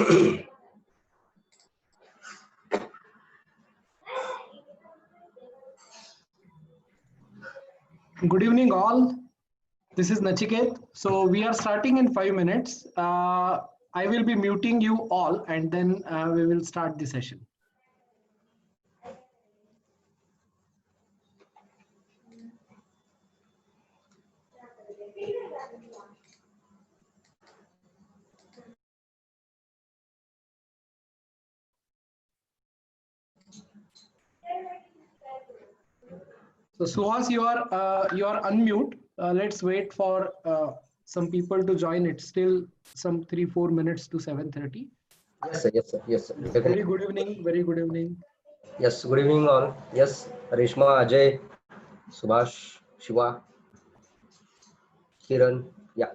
Good evening, all. This is Nachiket. So we are starting in 5 minutes. I will be muting you all, and then we will start the session. So Suhas, you are unmute. Let's wait for some people to join. It's still some 3-4 minutes to 7:30. Yes, sir. Yes, sir. Yes, sir. Very good evening. Very good evening. Yes, good evening, all. Yes, Reshma, Ajay, Subhash, Shiva, Kiran. Yeah.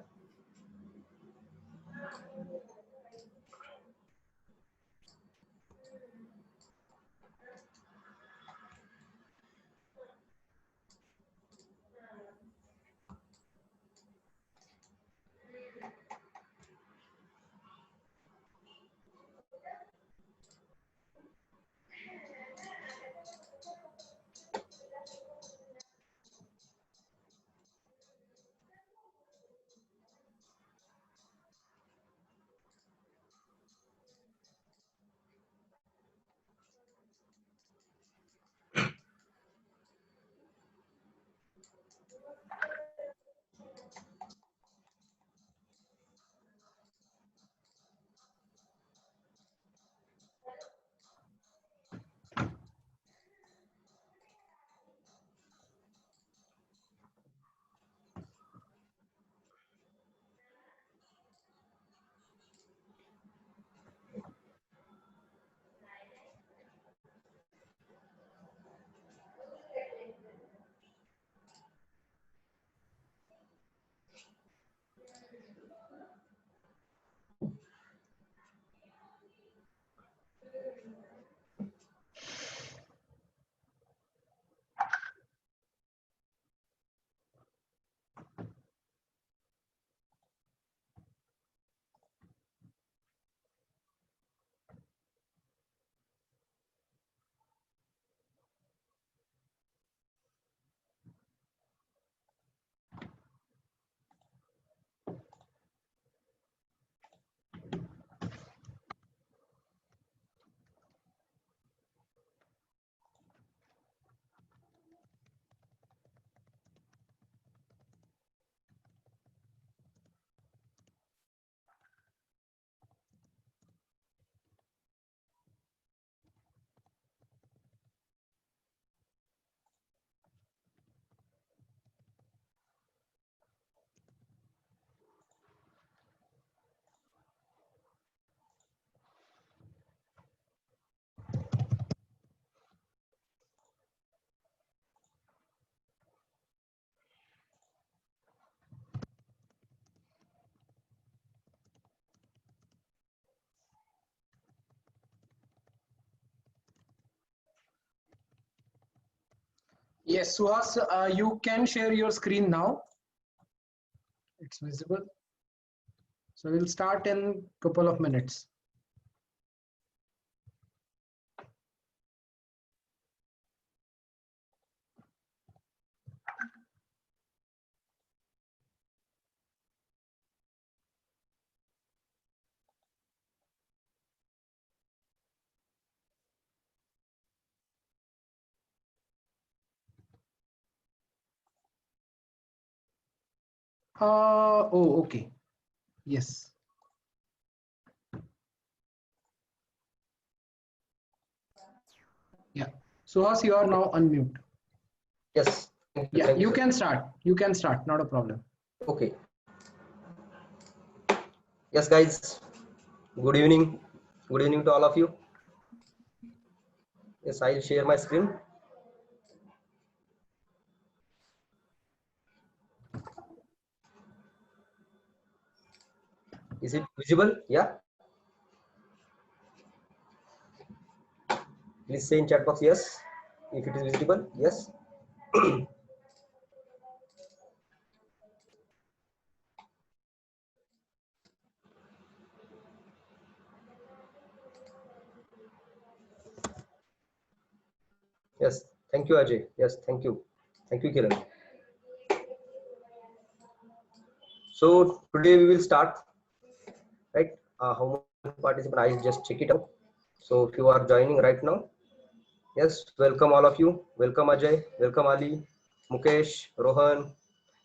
Yes, Suhas, you can share your screen now. It's visible. So we'll start in a couple of minutes. Oh, okay. Yes. Yeah. Suhas, you are now unmute. Yes. Yeah, you sir. can start. You can start. Not a problem. Okay. Yes, guys. Good evening. Good evening to all of you. Yes, I'll share my screen. Is it visible? Yeah. Please say in chat box yes. If it is visible, yes. Yes, thank you, Ajay. Yes, thank you. Thank you, Kiran. So today we will start, right? How many participants? I just check it out. So if you are joining right now, yes, welcome all of you. Welcome Ajay, welcome Ali, Mukesh, Rohan,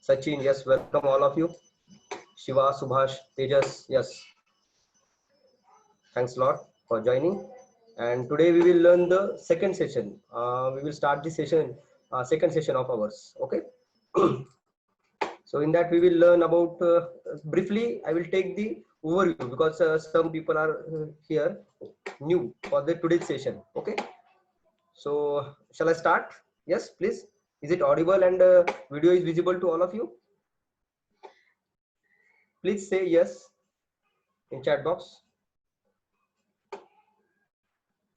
Sachin. Yes, welcome all of you. Shiva, Subhash, Tejas. Yes, thanks a lot for joining. And today we will learn the second session. We will start the session, second session of ours. Okay. So in that we will learn about briefly. I will take the overview because some people are here new for the today's session. Okay. So shall I start? Yes, please. Is it audible and video is visible to all of you? Please say yes in chat box.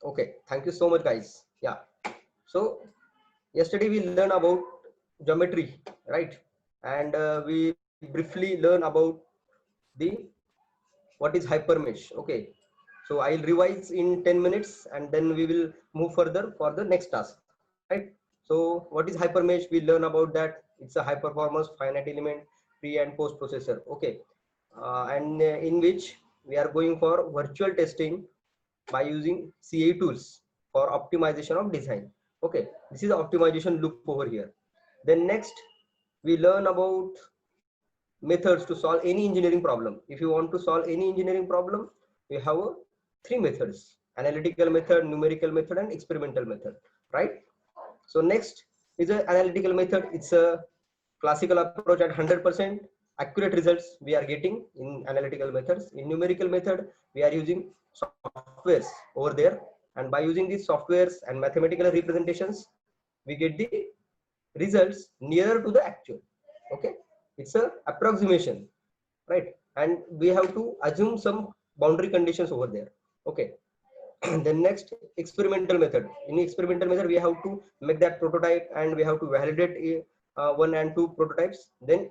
Okay. Thank you so much, guys. Yeah. So yesterday we learned about geometry, right? And we briefly learn about the what is hypermesh. Okay. So I'll revise in 10 minutes and then we will move further for the next task, right? So what is hypermesh? We learn about that. It's a high performance finite element pre and post processor. Okay. And in which we are going for virtual testing by using CA tools for optimization of design. Okay. This is the optimization loop over here. Then next we learn about methods to solve any engineering problem. If you want to solve any engineering problem, we have three methods: analytical method, numerical method, and experimental method, right? So next is an analytical method. It's a classical approach at 100% accurate results we are getting in analytical methods. In numerical method, we are using softwares over there, and by using these softwares and mathematical representations, we get the results nearer to the actual. Okay, it's a approximation, right? And we have to assume some boundary conditions over there. Okay. Then next, experimental method. In experimental method, we have to make that prototype and we have to validate one and two prototypes. Then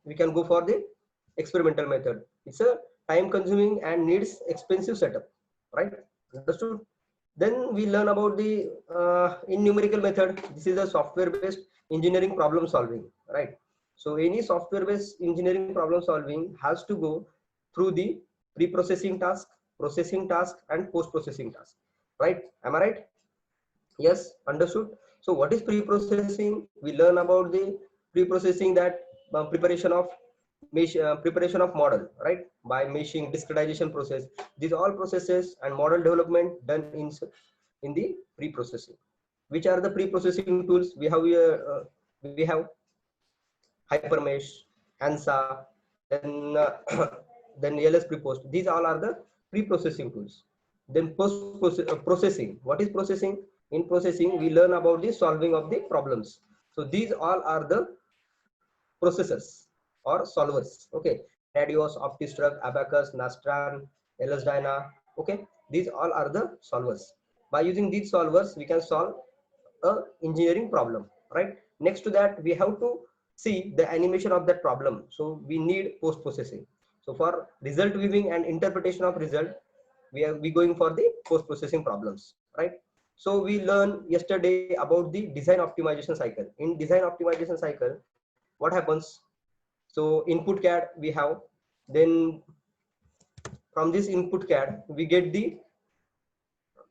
we can go for the experimental method. It's a time consuming and needs expensive setup, right? Understood? Then we learn about the in numerical method. This is a software based engineering problem solving, right? So any software based engineering problem solving has to go through the pre-processing task, processing task, and post-processing task, right? Am I right? Yes, understood. So what is pre-processing? We learn about the pre-processing, that preparation of preparation of model, right? By meshing, discretization process. These all processes and model development done in the pre-processing. Which are the pre-processing tools we have here? We have Hypermesh, ANSA, then then LS Prepost. These all are the pre-processing tools. Then processing. What is processing? In processing, we learn about the solving of the problems. So these all are the processors or solvers. Okay, Radios, OptiStruct, Abacus, Nastran, LSDyna. Okay, these all are the solvers. By using these solvers, we can solve a engineering problem, right? Next to that, we have to see the animation of that problem. So we need post processing. So for result viewing and interpretation of result, we going for the post processing problems, right? So we learned yesterday about the design optimization cycle. In design optimization cycle, what happens? So input CAD we have, then from this input CAD we get the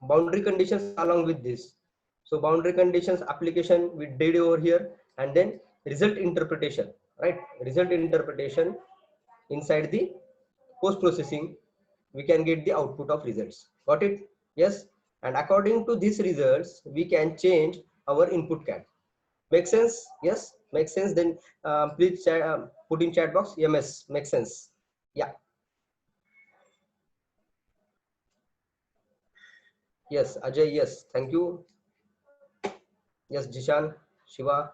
boundary conditions along with this. So boundary conditions application we did over here, and then result interpretation, right? Result interpretation inside the post processing, we can get the output of results. Got it? Yes. And according to these results, we can change our input CAD. Make sense? Yes, makes sense. Then please put in chat box. MS makes sense. Yeah. Yes, Ajay. Yes, thank you. Yes, Jishan, Shiva.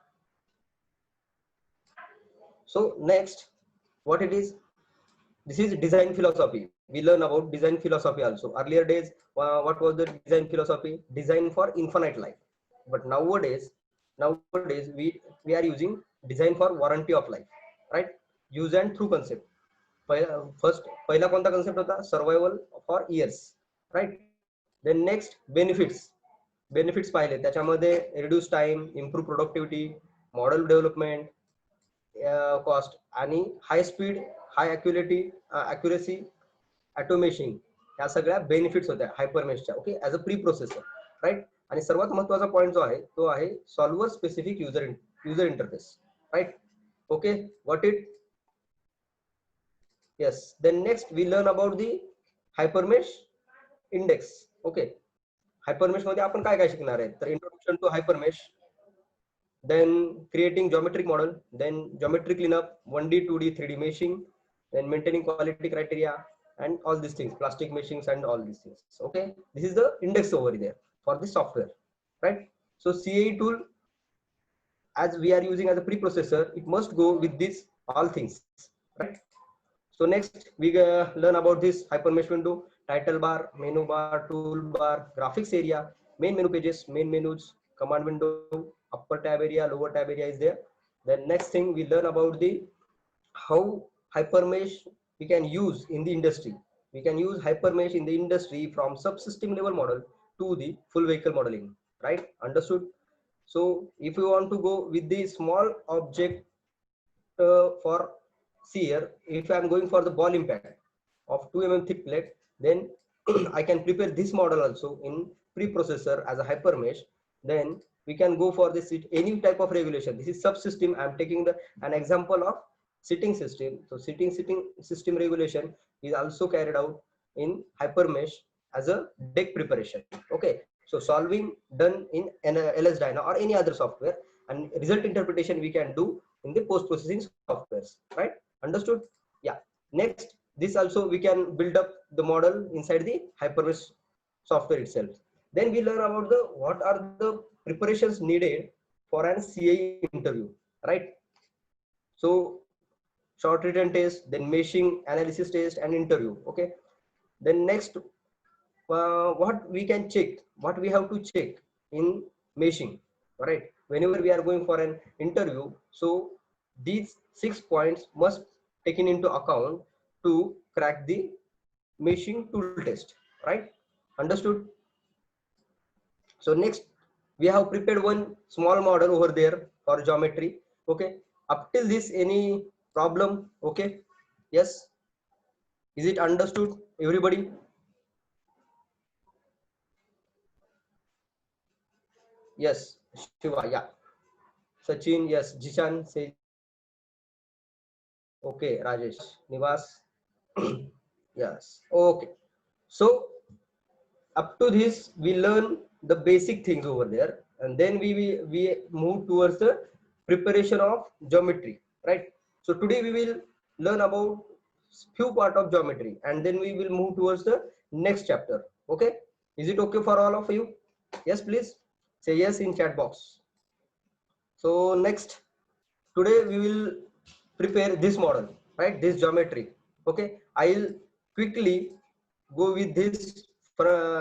So next, what it is? This is design philosophy. We learn about design philosophy also. Earlier days, what was the design philosophy? Design for infinite life. But nowadays we are using design for warranty of life, right? Use and through concept. First, पहिला कोणता concept होता? Survival for years, right? Then next, benefits. Benefits पाहिले त्याच्यामध्ये reduce time, improve productivity, model development, cost आणि high speed, high accuracy, automation, या सगळ्या benefits होत्या हायपरमेशच्या. Okay, as a pre processor, right. आणि सर्वात महत्त्वाचा पॉईंट जो आहे तो आहे solver specific user interface, right. Okay, what it. yes, then next we learn about the hypermesh index. okay, hypermesh मध्ये आपण काय काय शिकणार आहे तर introduction to hypermesh, then creating geometric model, then geometry cleanup, 1D 2D 3D meshing, then maintaining quality criteria and all these things, plastic meshings and all these things. okay, this is the index over there for the software, right. So CAE tool, as we are using as a preprocessor, it must go with this all things, right. So next we learn about this hypermesh window, title bar, menu bar, toolbar, graphics area, main menu pages, main menus, command window, upper tab area, lower tab area is there. Then next thing we learn about the how hypermesh we can use in the industry. We can use hypermesh in the industry from subsystem level model to the full vehicle modeling, right. Understood. So if you want to go with the small object for, see here, if I am going for the ball impact of 2 mm thick plate, then I can prepare this model also in preprocessor as a hypermesh. Then we can go for this any type of regulation. This is subsystem. I am taking an example of sitting system. So sitting system regulation is also carried out in hypermesh as a deck preparation. Okay, so solving done in LS Dyna or any other software, and result interpretation we can do in the post processing softwares, right. Understood. Yeah, next this also we can build up the model inside the hypermesh software itself. Then we learn about the what are the preparations needed for an CAE interview, right. So short written test, then meshing analysis test and interview. Okay, then next what we can check, what we have to check in meshing, right. Whenever we are going for an interview, so these 6 points must taken into account to crack the meshing tool test, right. Understood. So next we have prepared one small model over there for geometry. Okay, up till this any problem? Okay, yes, is it understood everybody? Yes, Shiva, yeah. Sachin, yes. Jishan, say. Okay, Rajesh, Nivas, yes. Okay, so up to this we learn the basic things over there, and then we move towards the preparation of geometry, right. So today we will learn about few part of geometry, and then we will move towards the next chapter. Okay, is it okay for all of you? Yes, please say yes in chat box. So next, today we will prepare this model, right, this geometry. Okay, I'll quickly go with this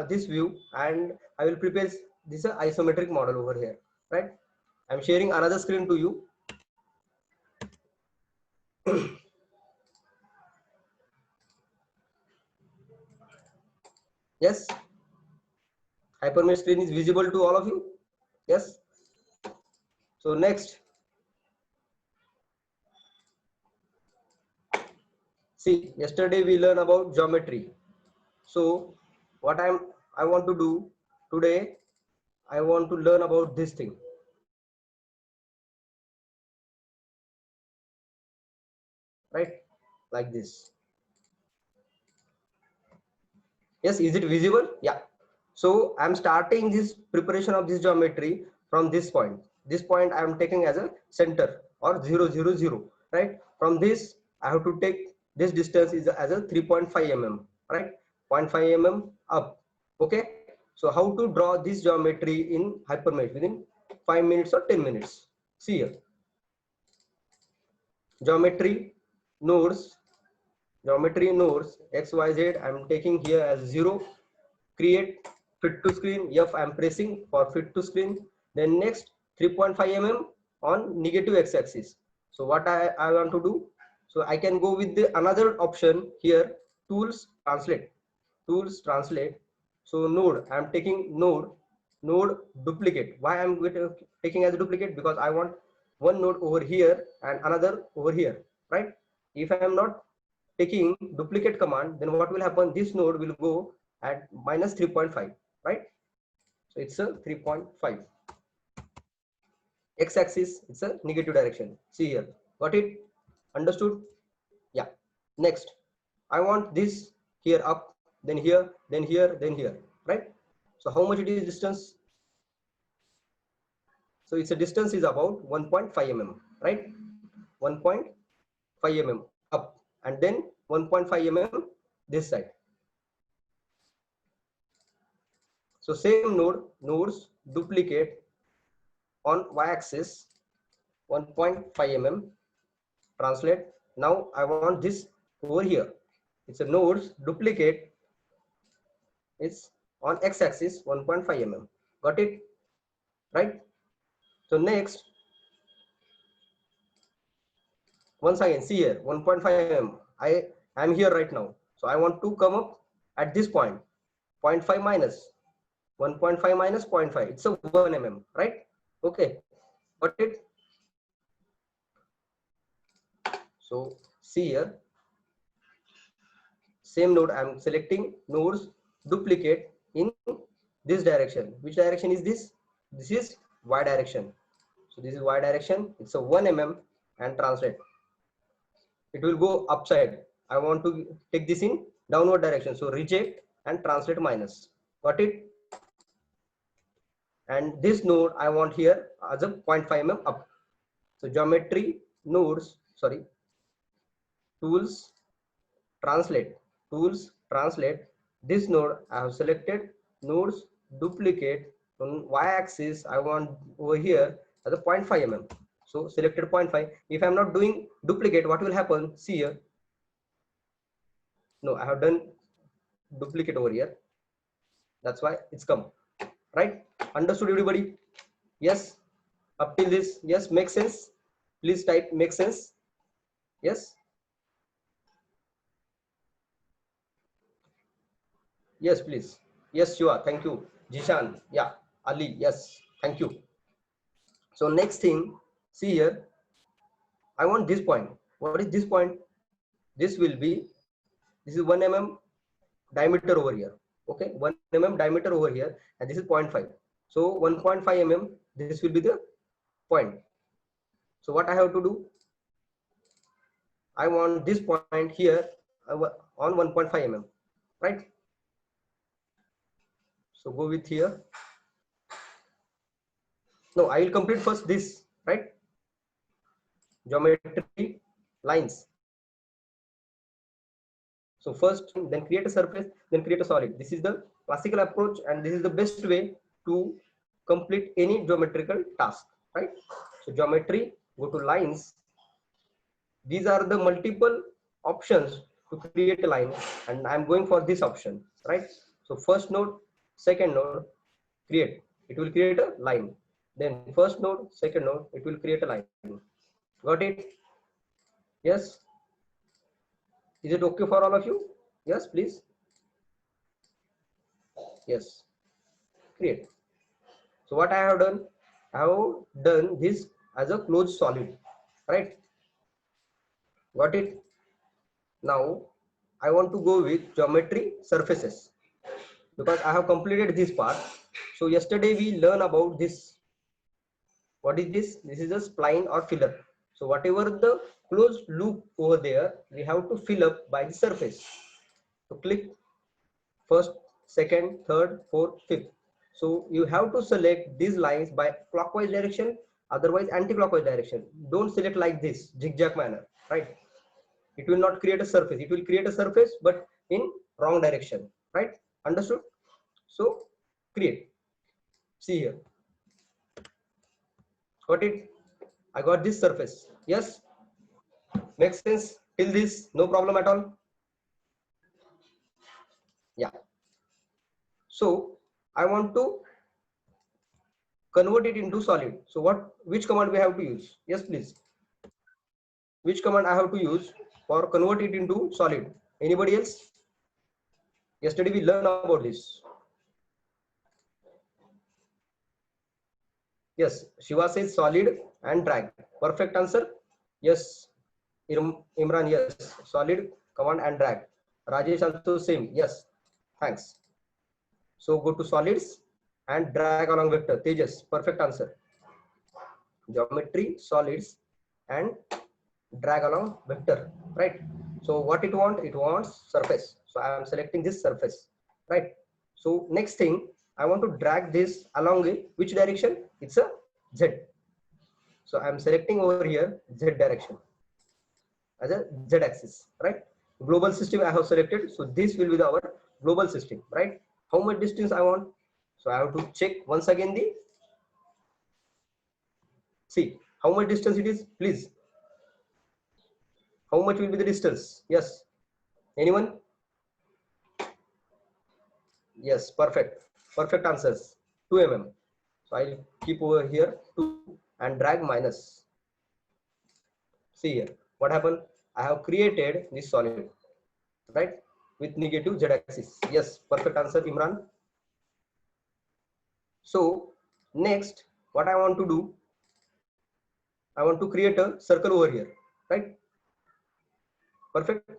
this view, and I will prepare this isometric model over here, right. I'm sharing another screen to you. Yes, hypermesh screen is visible to all of you. Yes. So next, see, yesterday we learned about geometry. So what I want to do today, I want to learn about this thing. Right, like this. Yes, is it visible? Yeah. So I'm starting this preparation of this geometry from this point. This point I am taking as a center or 0 0 0, right. From this I have to take this distance is as a 3.5 mm, right, 0.5 mm up. Okay, so how to draw this geometry in hypermesh within 5 minutes or 10 minutes. See here, geometry nodes, XYZ I'm taking here as 0. Create fit to screen, F I'm pressing for fit to screen. Then next 3.5 mm on negative x-axis. So what I want to do, so I can go with the another option here, tools translate. So node, I'm taking node node duplicate. Why I'm taking as a duplicate? Because I want one node over here and another over here, right? If I am not taking duplicate command, then what will happen? This node will go at minus 3.5, right? So it's a 3.5. X-axis, it's a negative direction. See here, got it? Understood? Yeah. Next, I want this here up, then here, then here, then here, right? So how much it is distance? So its a distance is about 1.5 mm, right? 1.5 mm up, and then 1.5 mm this side. So same nodes duplicate on y-axis 1.5 mm. Translate. Now I want this over here. It's a nodes duplicate. It's on x-axis 1.5 mm. Got it? Right? So next, once again, see here 1.5 mm. I am here right now. So I want to come up at this point. 0.5 minus 1.5 minus 0.5. It's a 1 mm, right? Okay. Got it? So see here, same node. I'm selecting nodes duplicate in this direction. Which direction is this? This is y direction. So this is y direction. It's a 1 mm and translate. It will go upside. I want to take this in downward direction. So reject and translate minus. Got it? And this node I want here as a 0.5 mm up. So geometry nodes, sorry, tools translate. Tools translate. This node I have selected nodes duplicate on y-axis. I want over here as a 0.5 mm. So selected 0.5. If I'm not doing duplicate, what will happen? See here. No, I have done duplicate over here. That's why it's come. Right? Understood, everybody? Yes. Up till this, yes, makes sense. Please type makes sense. Yes. Yes, please. Yes, sure. Thank you. Jishan. Yeah. Ali. Yes. Thank you. So next thing, see here. I want this point. What is this point? This will be, this is 1 mm diameter over here. Okay. 1 mm diameter over here. And this is 0.5. So 1.5 mm, this will be the point. So what I have to do? I want this point here on 1.5 mm, right? So go with here. No, I will complete first this, right? Geometry lines. So first, then create a surface, then create a solid. This is the classical approach, and this is the best way to complete any geometrical task, right? So geometry, go to lines. These are the multiple options to create a line, and I'm going for this option, right? So first node, second node, create. It will create a line. Then first node, second node, it will create a line. Got it? Yes. Is it okay for all of you? Yes, please. Yes. Create. So what I have done? I have done this as a closed solid, right? Got it? Now I want to go with geometry surfaces because I have completed this part. So yesterday we learned about this. What is this? This is a spline or filler. So whatever the closed loop over there, we have to fill up by the surface. So click first, second, third, fourth, fifth. So you have to select these lines by clockwise direction, otherwise anti-clockwise direction. Don't select like this zigzag manner, right? It will not create a surface. It will create a surface, but in wrong direction, right? Understood? So create. See here. Got it? I got this surface. Yes. Makes sense till this? No problem at all. Yeah. So I want to convert it into solid. So which command we have to use? Yes, please. Which command I have to use for convert it into solid? Anybody else? Yesterday we learned about this. Yes, Shiva says solid and drag. Perfect answer. Yes, Imran, yes, solid, command and drag. Rajesh also same. Yes, thanks. So go to solids and drag along vector. Tejas, perfect answer. Geometry, solids and drag along vector, right? So what it wants? It wants surface. So I am selecting this surface, right? So next thing, I want to drag this along which direction? It's a Z. So I am selecting over here Z direction as a Z axis, right? Global system I have selected. So this will be our global system, right? How much distance I want? So I have to check once again the, see how much distance it is, please. How much will be the distance? Yes. Anyone? Yes, perfect. Perfect answers. 2 mm. So I'll keep over here 2 and drag minus. See here. What happened? I have created this solid, right? With negative Z axis. Yes, perfect answer, Imran. So next, what I want to do, I want to create a circle over here, right? Perfect.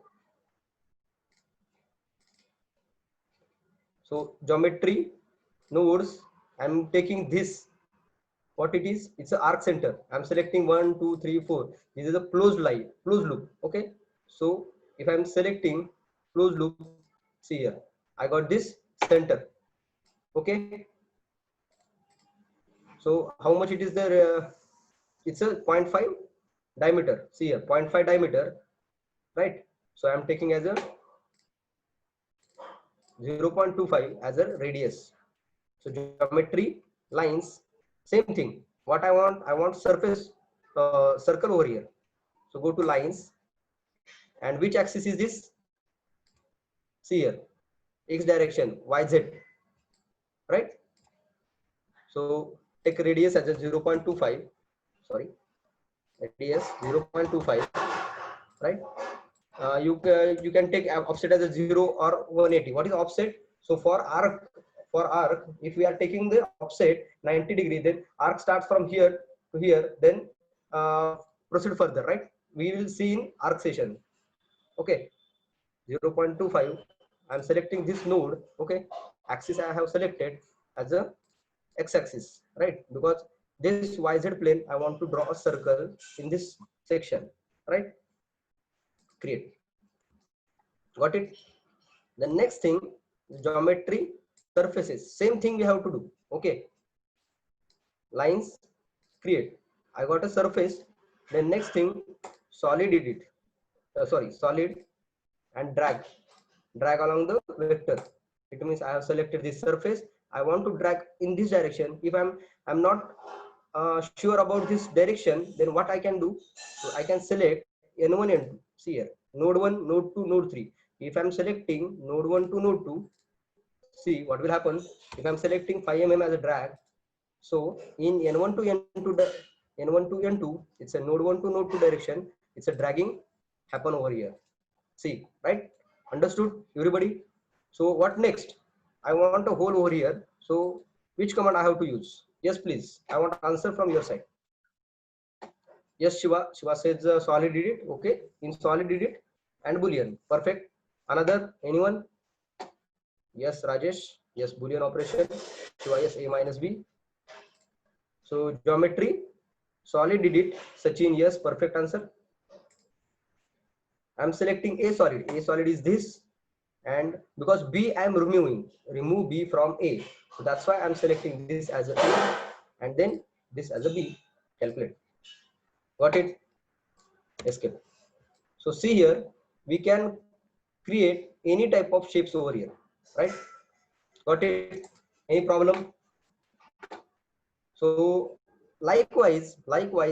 So geometry, nodes, I'm taking this. What it is? It's an arc center. I'm selecting 1, 2, 3, 4. This is a closed line, closed loop. Okay. So if I'm selecting closed loop, see here, I got this center. Okay. So how much it is there? It's a 0.5 diameter. See here, 0.5 diameter, right? So I'm taking as a 0.25 as a radius. So geometry, lines, same thing. What I want surface circle over here. So go to lines, and which axis is this? See here, x direction, yz, right? So take radius as a 0.25. Sorry, radius 0.25, right? You can take offset as a 0 or 180. What is offset? So for arc, if we are taking the offset 90 degree, then arc starts from here to here, then proceed further, right? We will see in arc session. Okay, 0.25. I'm selecting this node. Okay, axis I have selected as a x-axis, right? Because this yz plane, I want to draw a circle in this section, right? Create. Got it? The next thing, geometry, surfaces. Same thing we have to do. Okay, lines, create. I got a surface. Then next thing, solid edit. Solid and drag along the vector. It means I have selected this surface. I want to drag in this direction. If I'm not sure about this direction, then what I can do? So I can select n1 n2. See here, node 1, node 2, node 3. If I'm selecting node 1 to node 2, see what will happen. If I'm selecting 5 mm as a drag, so in n1 to n1 to n2, it's a node 1 to node 2 direction. It's a dragging happen over here. See, right? Understood, everybody? So what next? I want a hole over here. So which command I have to use? Yes, please. I want answer from your side. Yes, Shiva. Shiva says solid edit. Okay. In solid edit and Boolean. Perfect. Another? Anyone? Yes, Rajesh. Yes, Boolean operation. Shiva, yes, A minus B. So geometry, solid edit. Sachin, yes, perfect answer. I'm selecting A solid. A solid is this. And because B I am remove B from A, so that's why I'm selecting this as a A and then this as a B. Calculate. Got it? Escape. So see here, we can create any type of shapes over here, right? Got it? Any problem? So likewise,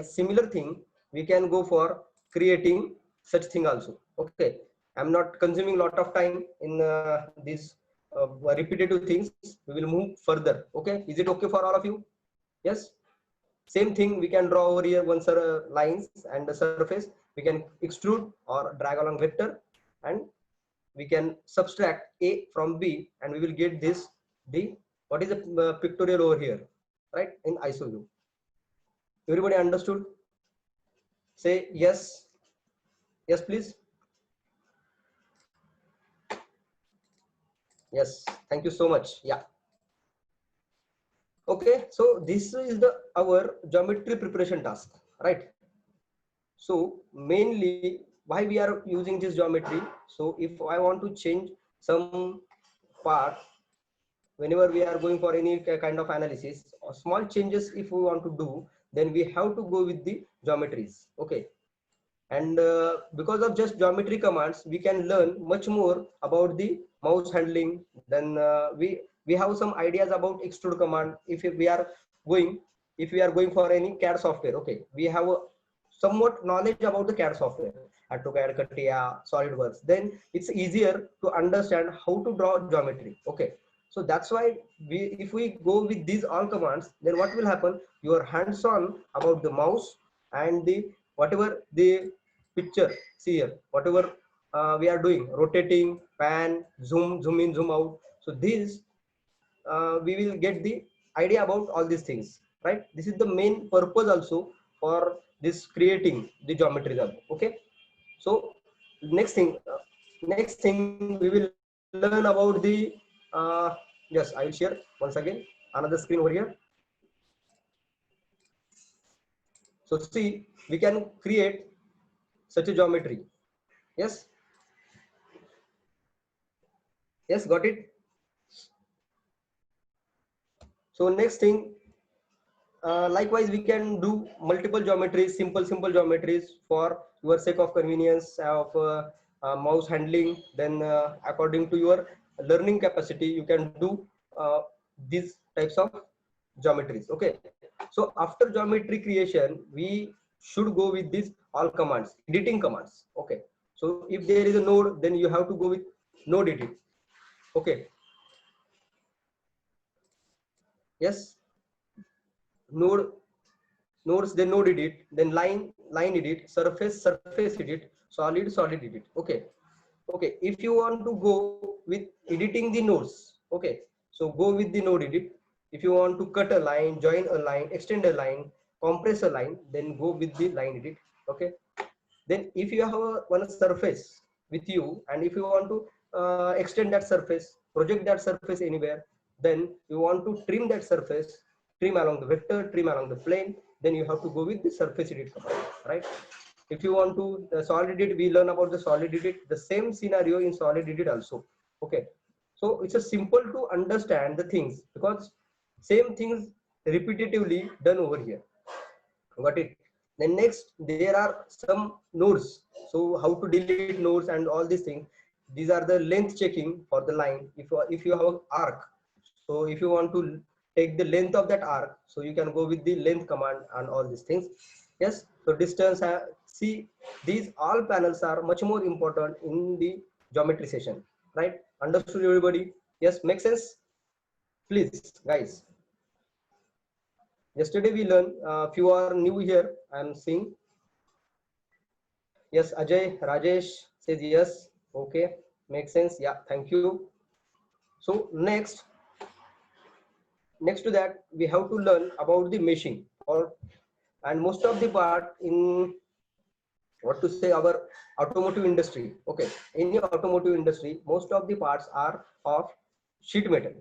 similar thing, we can go for creating such thing also. Okay, I'm not consuming lot of time in these repetitive things. We will move further. Okay, is it okay for all of you? Yes. Same thing we can draw over here once lines and the surface. We can extrude or drag along vector, and we can subtract A from B, and we will get this the what is the pictorial over here, right? In iso view. Everybody understood? Say yes. Yes, please. Yes, thank you so much. Yeah. Okay, so this is the our geometry preparation task, right? So mainly why we are using this geometry. So if I want to change some part, whenever we are going for any kind of analysis or small changes, if we want to do, then we have to go with the geometries. Okay, and because of just geometry commands, we can learn much more about the mouse handling. Then we have some ideas about extrude command. If we are going, if we are going for any CAD software, okay, we have a somewhat knowledge about the CAD software, AutoCAD, CATIA, SolidWorks. Then it's easier to understand how to draw geometry. Okay, so that's why if we go with these all commands, then what will happen? You are hands-on about the mouse and the whatever the picture. See here, whatever we are doing, rotating, pan, zoom in, zoom out. So these we will get the idea about all these things, right? This is the main purpose also for this creating the geometry. Okay, so next thing we will learn about the yes, I will share once again another screen over here. So see, we can create such a geometry. Yes, yes, got it. So next thing, likewise, we can do multiple geometries, simple geometries for your sake of convenience of mouse handling. Then according to your learning capacity, you can do these types of geometries. Okay, so after geometry creation, we should go with these all commands, editing commands. Okay, so if there is a node, then you have to go with node edit. Okay, yes, node nodes, then node edit, then line edit, surface edit, solid edit. Okay, okay, if you want to go with editing the nodes, okay, so go with the node edit. If you want to cut a line, join a line, extend a line, compress a line, then go with the line edit. Okay, then if you have one surface with you, and if you want to extend that surface, project that surface anywhere, then you want to trim that surface, trim along the vector, trim along the plane, then you have to go with the surface edit command, right? If you want to solid edit, we learn about the solid edit, the same scenario in solid edit also. Okay, so it's a simple to understand the things, because same things repetitively done over here. Got it? Then next, there are some nodes. So how to delete nodes and all these things. These are the length checking for the line. If you have an arc, so if you want to take the length of that arc, so you can go with the length command and all these things. Yes. So distance. See, these all panels are much more important in the geometry session, right? Understood, everybody? Yes. Make sense? Please, guys. Yesterday we learned. Few are new here. I'm seeing. Yes, Ajay, Rajesh says yes. Okay, makes sense. Yeah, thank you. So next to that, we have to learn about the meshing, or and most of the part in what to say our automotive industry. Okay, in the automotive industry, most of the parts are of sheet metal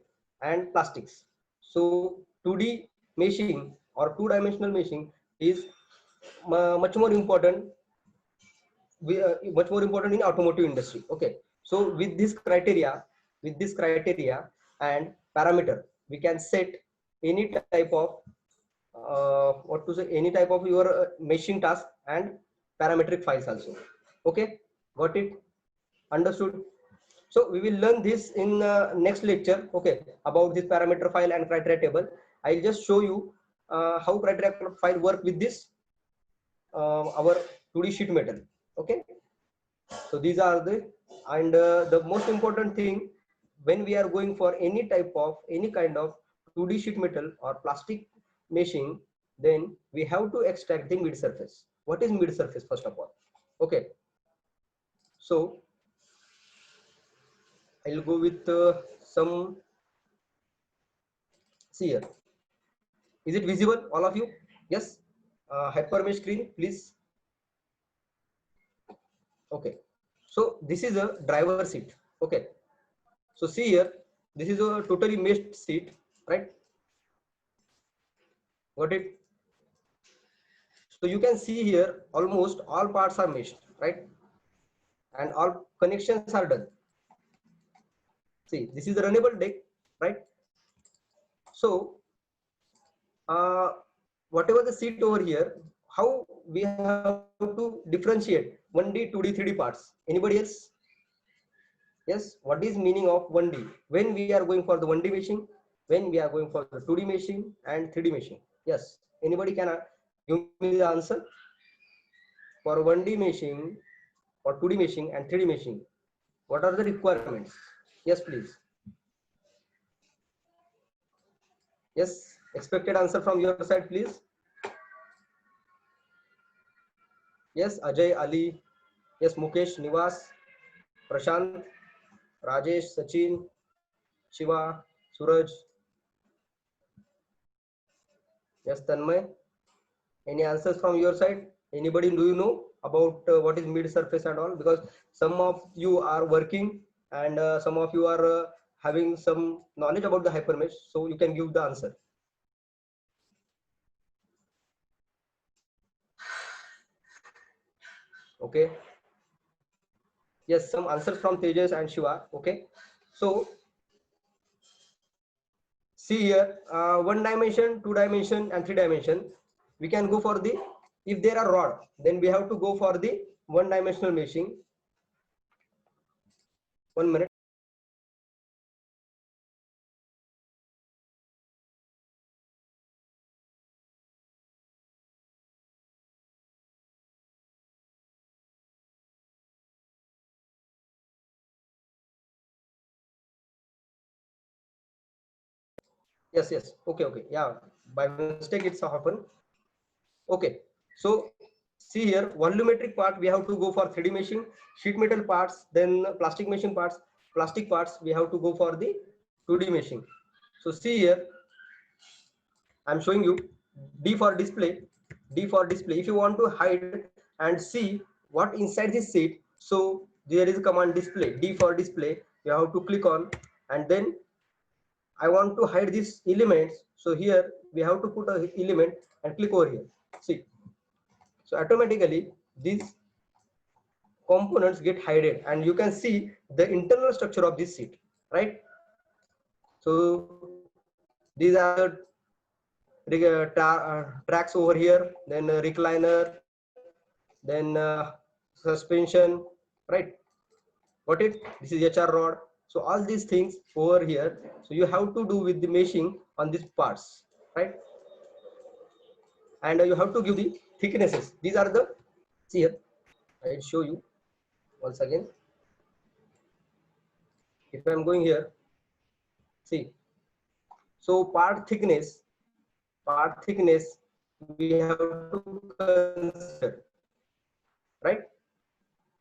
and plastics. So 2D meshing or two-dimensional meshing is much more important, much more important in automotive industry. Okay, so with this criteria and parameter, we can set any type of what to say, any type of your meshing task and parametric files also. Okay, got it? Understood? So we will learn this in next lecture. Okay, about this parameter file and criteria table. I'll just show you how criteria file work with this our 2D sheet metal. Okay, so these are the, and the most important thing, when we are going for any type of any kind of 2D sheet metal or plastic meshing, then we have to extract the mid surface. What is mid surface first of all? Okay, so I'll go with some. See here, is it visible all of you? Yes. hypermesh screen, please. Okay. So this is a driver seat. Okay. So see here, this is a totally meshed seat, right? Got it? So you can see here, almost all parts are meshed, right? And all connections are done. See, this is the runnable deck, right? So whatever the seat over here, how we have to differentiate 1D, 2D, 3D parts? Anybody else? Yes, what is meaning of 1D? When we are going for the 1D meshing, when we are going for the 2D meshing and 3D meshing? Yes, anybody can give me the answer? For 1D meshing, or 2D meshing and 3D meshing, what are the requirements? Yes, please. Yes, expected answer from your side, please. Yes, Ajay, Ali. Yes, Mukesh, Nivas, Prashant, Rajesh, Sachin, Shiva, Suraj. Yes, Tanmay. Any answers from your side? Anybody, do you know about what is mid surface and all? Because some of you are working and some of you are having some knowledge about the hypermesh, so you can give the answer. Okay. Yes, some answers from Tejas and Shiva. Okay. So see here, 1 dimension, 2 dimension, and 3 dimension. We can go for the, if there are rod, then we have to go for the 1-dimensional meshing. 1 minute. Yes, yes. Okay, okay. Yeah, by mistake it's happened. Okay. So see here, volumetric part we have to go for 3D meshing, sheet metal parts, then plastic meshing parts, plastic parts we have to go for the 2D meshing. So see here, I'm showing you D for display. D for display. If you want to hide and see what inside this seat, so there is a command display. D for display. You have to click on, and then I want to hide these elements. So here we have to put a element and click over here. See, so automatically these components get hidden, and you can see the internal structure of this seat, right? So these are tracks over here, then recliner, then suspension, right? Got it? This is HR rod. So all these things over here, so you have to do with the meshing on these parts, right? And you have to give the thicknesses. These are the, see here, I'll show you once again. If I'm going here, see, so part thickness we have to consider, right?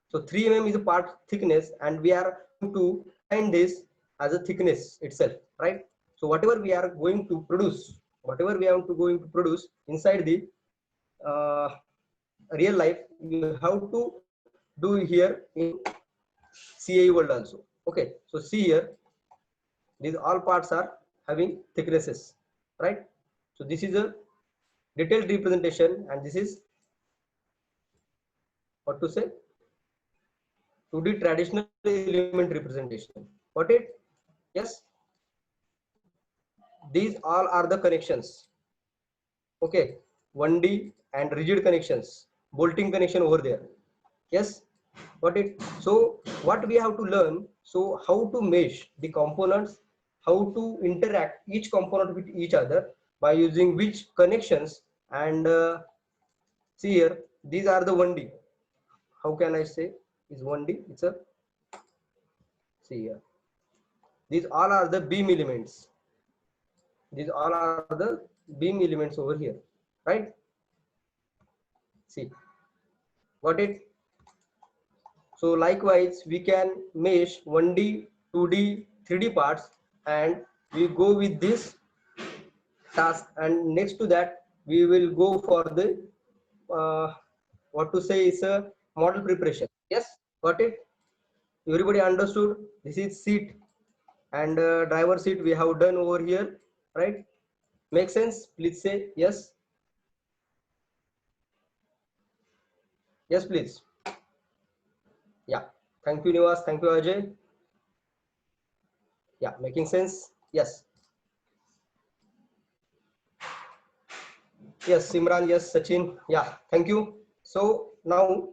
So 3 mm is a part thickness, and we are going to find this as a thickness itself, right? So whatever we are going to produce, going to produce inside the real life, you have to do here in CAE world also. Okay, so see here, these all parts are having thicknesses, right? So this is a detailed representation, and this is what to say, 2D traditional element representation. Got it? Yes. These all are the connections. Okay, 1D and rigid connections, bolting connection over there. Yes, got it? So what we have to learn, so how to mesh the components, how to interact each component with each other by using which connections, and see here, these are the 1D. How can I say is 1D? It's a, see here, these all are the beam elements. These all are the beam elements over here, right? See, got it? So likewise, we can mesh 1D, 2D, 3D parts, and we go with this task. And next to that, we will go for the what to say is a model preparation. Yes, got it. Everybody understood? This is seat and driver seat we have done over here, right? Make sense? Please say yes. Yes, please. Yeah. Thank you, Nivas. Thank you, Ajay. Yeah, making sense? Yes. Yes, Simran. Yes, Sachin. Yeah, thank you. So now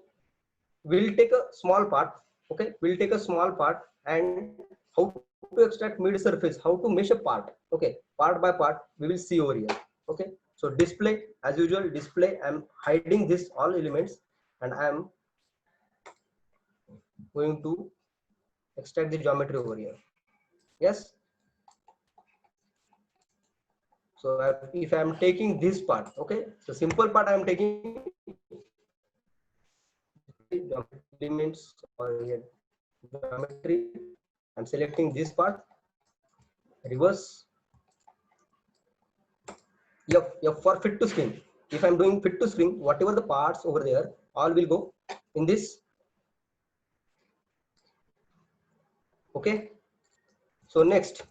we'll take a small part. Okay, we'll take a small part and how to extract mid surface, how to mesh a part. Okay, part by part we will see over here. Okay, so display as usual, display. I'm hiding this all elements and I'm going to extract the geometry over here. Yes. So if I'm taking this part, okay, so simple part I'm taking elements or here geometry. I'm selecting this part, reverse. F for fit to screen. If I'm doing fit to screen, whatever the parts over there, all will go in this. Okay. So next,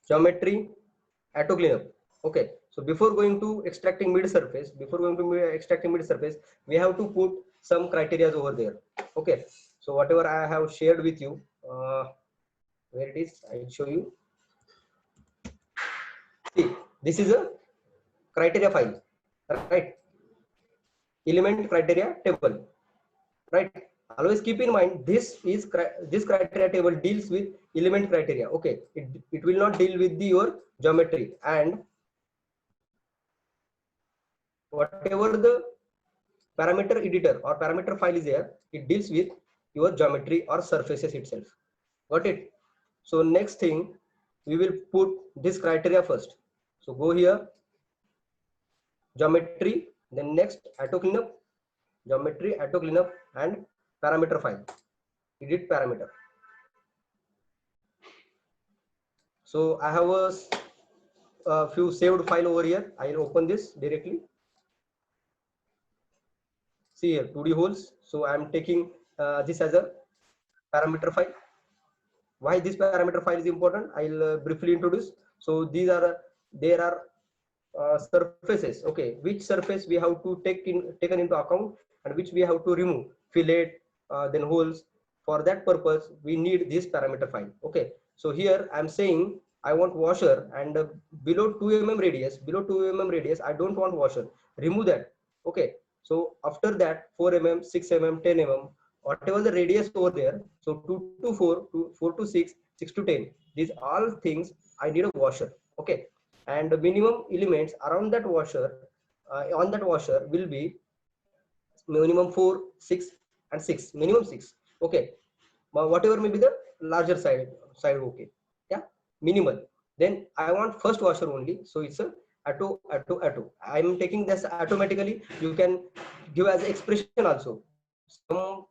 geometry, auto cleanup. Okay. So before going to extracting mid surface, we have to put some criteria over there. Okay. So whatever I have shared with you, where it is, I'll show you. See, this is a criteria file, right? Element criteria table, right? Always keep in mind this criteria table deals with element criteria. Okay, it will not deal with your geometry, and whatever the parameter editor or parameter file is there, it deals with your geometry or surfaces itself. Got it? So next thing, we will put this criteria first. So go here, geometry, then next auto cleanup, geometry, auto cleanup, and parameter file, edit parameter. So I have a few saved file over here. I'll open this directly. See here, 2D holes. So I'm taking this as a parameter file. Why this parameter file is important? I'll briefly introduce. So there are surfaces. Okay, which surface we have to taken into account and which we have to remove, fillet, then holes. For that purpose, we need this parameter file. Okay, so here I'm saying I want washer and below 2 mm radius. Below 2 mm radius, I don't want washer. Remove that. Okay, so after that 4 mm, 6 mm, 10 mm, whatever the radius over there. So 2 to 4, 4 to 6, 6 to 10. These all things I need a washer. Okay, and the minimum elements around that washer on that washer will be minimum 4, 6, and 6. Minimum 6. Okay, whatever may be the larger side. Okay, yeah, minimal. Then I want first washer only, so it's a auto. I'm taking this automatically. You can give as expression also. Some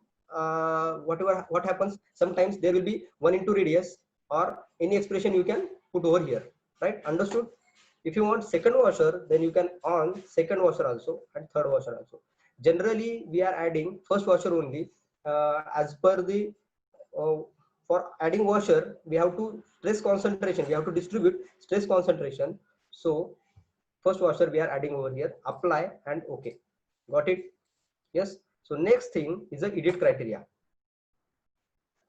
what happens, sometimes there will be 1 into radius or any expression you can put over here, right? Understood? If you want second washer, then you can on second washer also and third washer also. Generally we are adding first washer only, as per the for adding washer we have to stress concentration, we have to distribute stress concentration. So first washer we are adding over here, apply and okay. Got it? Yes. So next thing is the edit criteria.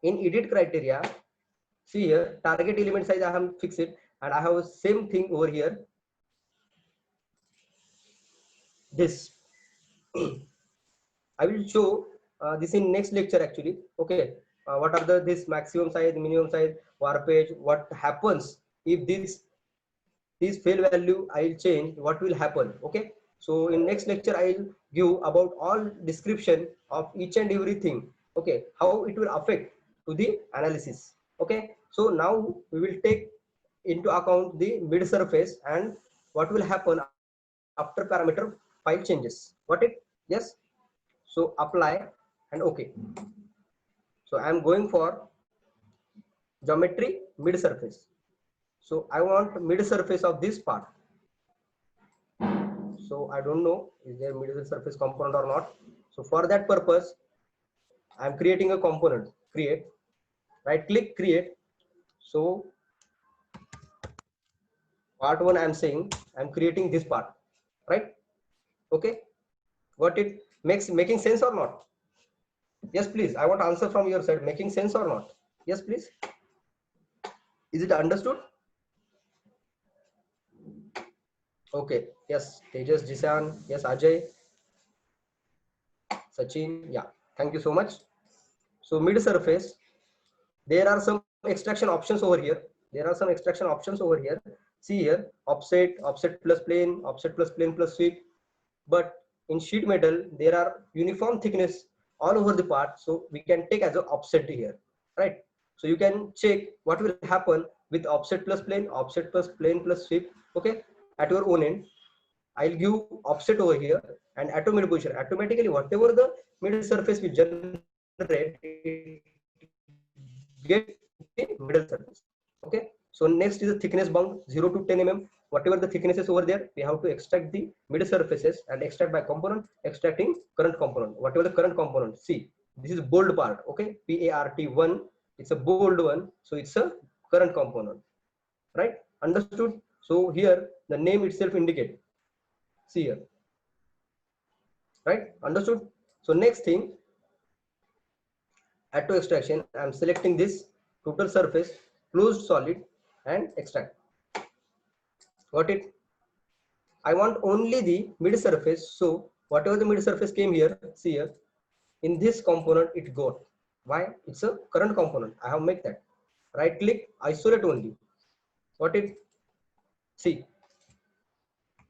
In edit criteria, see here, target element size I have fixed it, and I have same thing over here. This I will show this in next lecture actually. Okay, what are this maximum size, minimum size, warpage, what happens if this fail value I'll change, what will happen? Okay, so in next lecture I'll give about all description of each and everything. Okay, how it will affect to the analysis. Okay, so now we will take into account the mid surface and what will happen after parameter file changes. Got it? Yes. So apply and okay. So I'm going for geometry mid surface. So I want mid surface of this part. So I don't know is there middle surface component or not. So for that purpose, I'm creating a component. Create, right click, create. So part one, I'm saying I'm creating this part, right? Okay, what it making sense or not? Yes, please. I want answer from your side. Making sense or not? Yes, please. Is it understood? Okay. Yes. Tejas, Jisan. Yes, Ajay, Sachin. Yeah. Thank you so much. So mid surface, there are some extraction options over here. There are some extraction options over here. See here, offset, offset plus plane plus sweep. But in sheet metal, there are uniform thickness all over the part. So we can take as an offset here, right? So you can check what will happen with offset plus plane plus sweep. Okay, at your own end. I'll give offset over here and auto mid position. Automatically, whatever the mid surface we generate, it get the middle surface. Okay. So next is the thickness bound 0 to 10 mm. Whatever the thickness is over there, we have to extract the mid surfaces and extract by component, extracting current component. Whatever the current component, see, this is bold part. Okay, PART1. It's a bold one, so it's a current component, right? Understood? So here the name itself indicate. See here, right? Understood? So next thing, auto extraction. I'm selecting this total surface, closed solid, and extract. Got it? I want only the mid surface. So whatever the mid surface came here, see here, in this component it got. Why? It's a current component. I have made that. Right click, isolate only. Got it? See,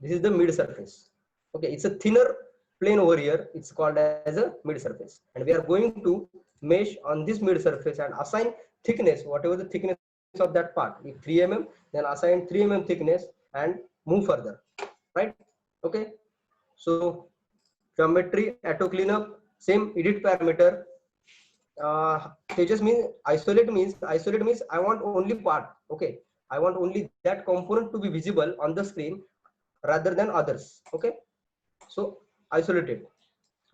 this is the mid surface. Okay, it's a thinner plane over here. It's called as a mid surface, and we are going to mesh on this mid surface and assign thickness, whatever the thickness of that part. If 3 mm, then assign 3 mm thickness and move further. Right? Okay. So geometry, auto cleanup, same edit parameter. They just mean isolate means I want only part. Okay, I want only that component to be visible on the screen rather than others. Okay, so isolated.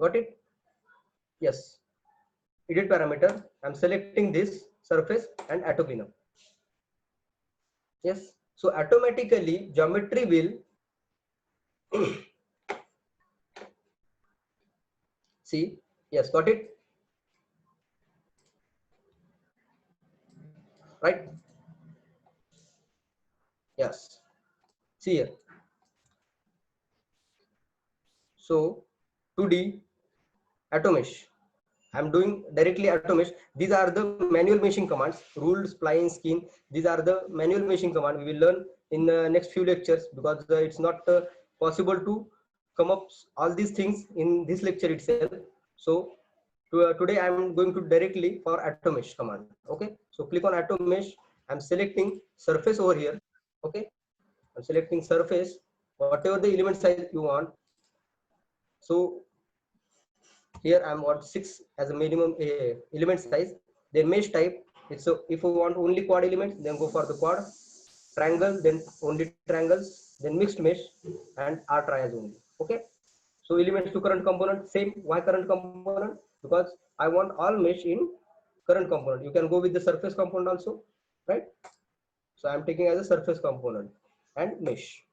Got it? Yes. Edit parameter. I'm selecting this surface and auto cleanup. Yes. So automatically geometry will see. Yes. Got it? Right? Yes. See here. So 2D auto mesh. I'm doing directly auto mesh. These are the manual meshing commands, ruled, spline, skin. These are the manual meshing command we will learn in the next few lectures, because it's not possible to come up all these things in this lecture itself. So today I'm going to directly for auto mesh command. Okay, so click on auto mesh. I'm selecting surface over here. Okay, I'm selecting surface, whatever the element size you want. So here I'm on 6 as a minimum element size. Then mesh type, it's so if you want only quad elements, then go for the quad. Triangle, then only triangles. Then mixed mesh and R trias only. Okay. So elements to current component, same. Why current component? Because I want all mesh in current component. You can go with the surface component also, right? So I'm taking as a surface component and mesh.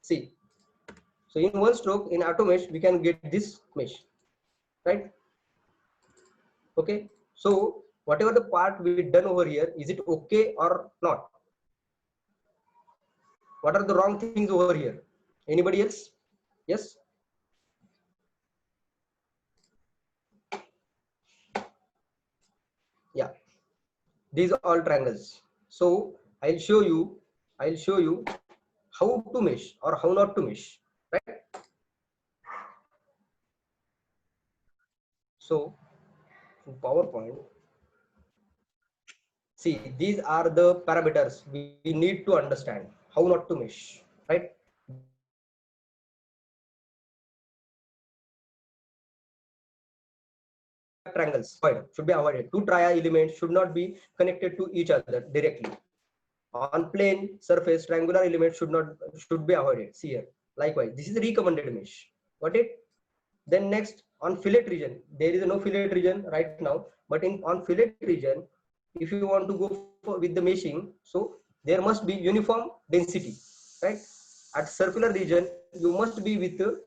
See. So in one stroke, in auto mesh, we can get this mesh, right? Okay. So whatever the part we done over here, is it okay or not? What are the wrong things over here? Anybody else? Yes. Yeah. These are all triangles. So I'll show you how to mesh or how not to mesh, right? So in PowerPoint, see, these are the parameters we need to understand how not to mesh, right? Triangles should be avoided. Two tria elements should not be connected to each other directly. On plane surface, triangular element should be avoided. See here. Likewise, this is the recommended mesh. Got it? Then next, on fillet region, there is no fillet region right now, but on fillet region, if you want to go with the meshing, so there must be uniform density, right? At circular region, you must be with the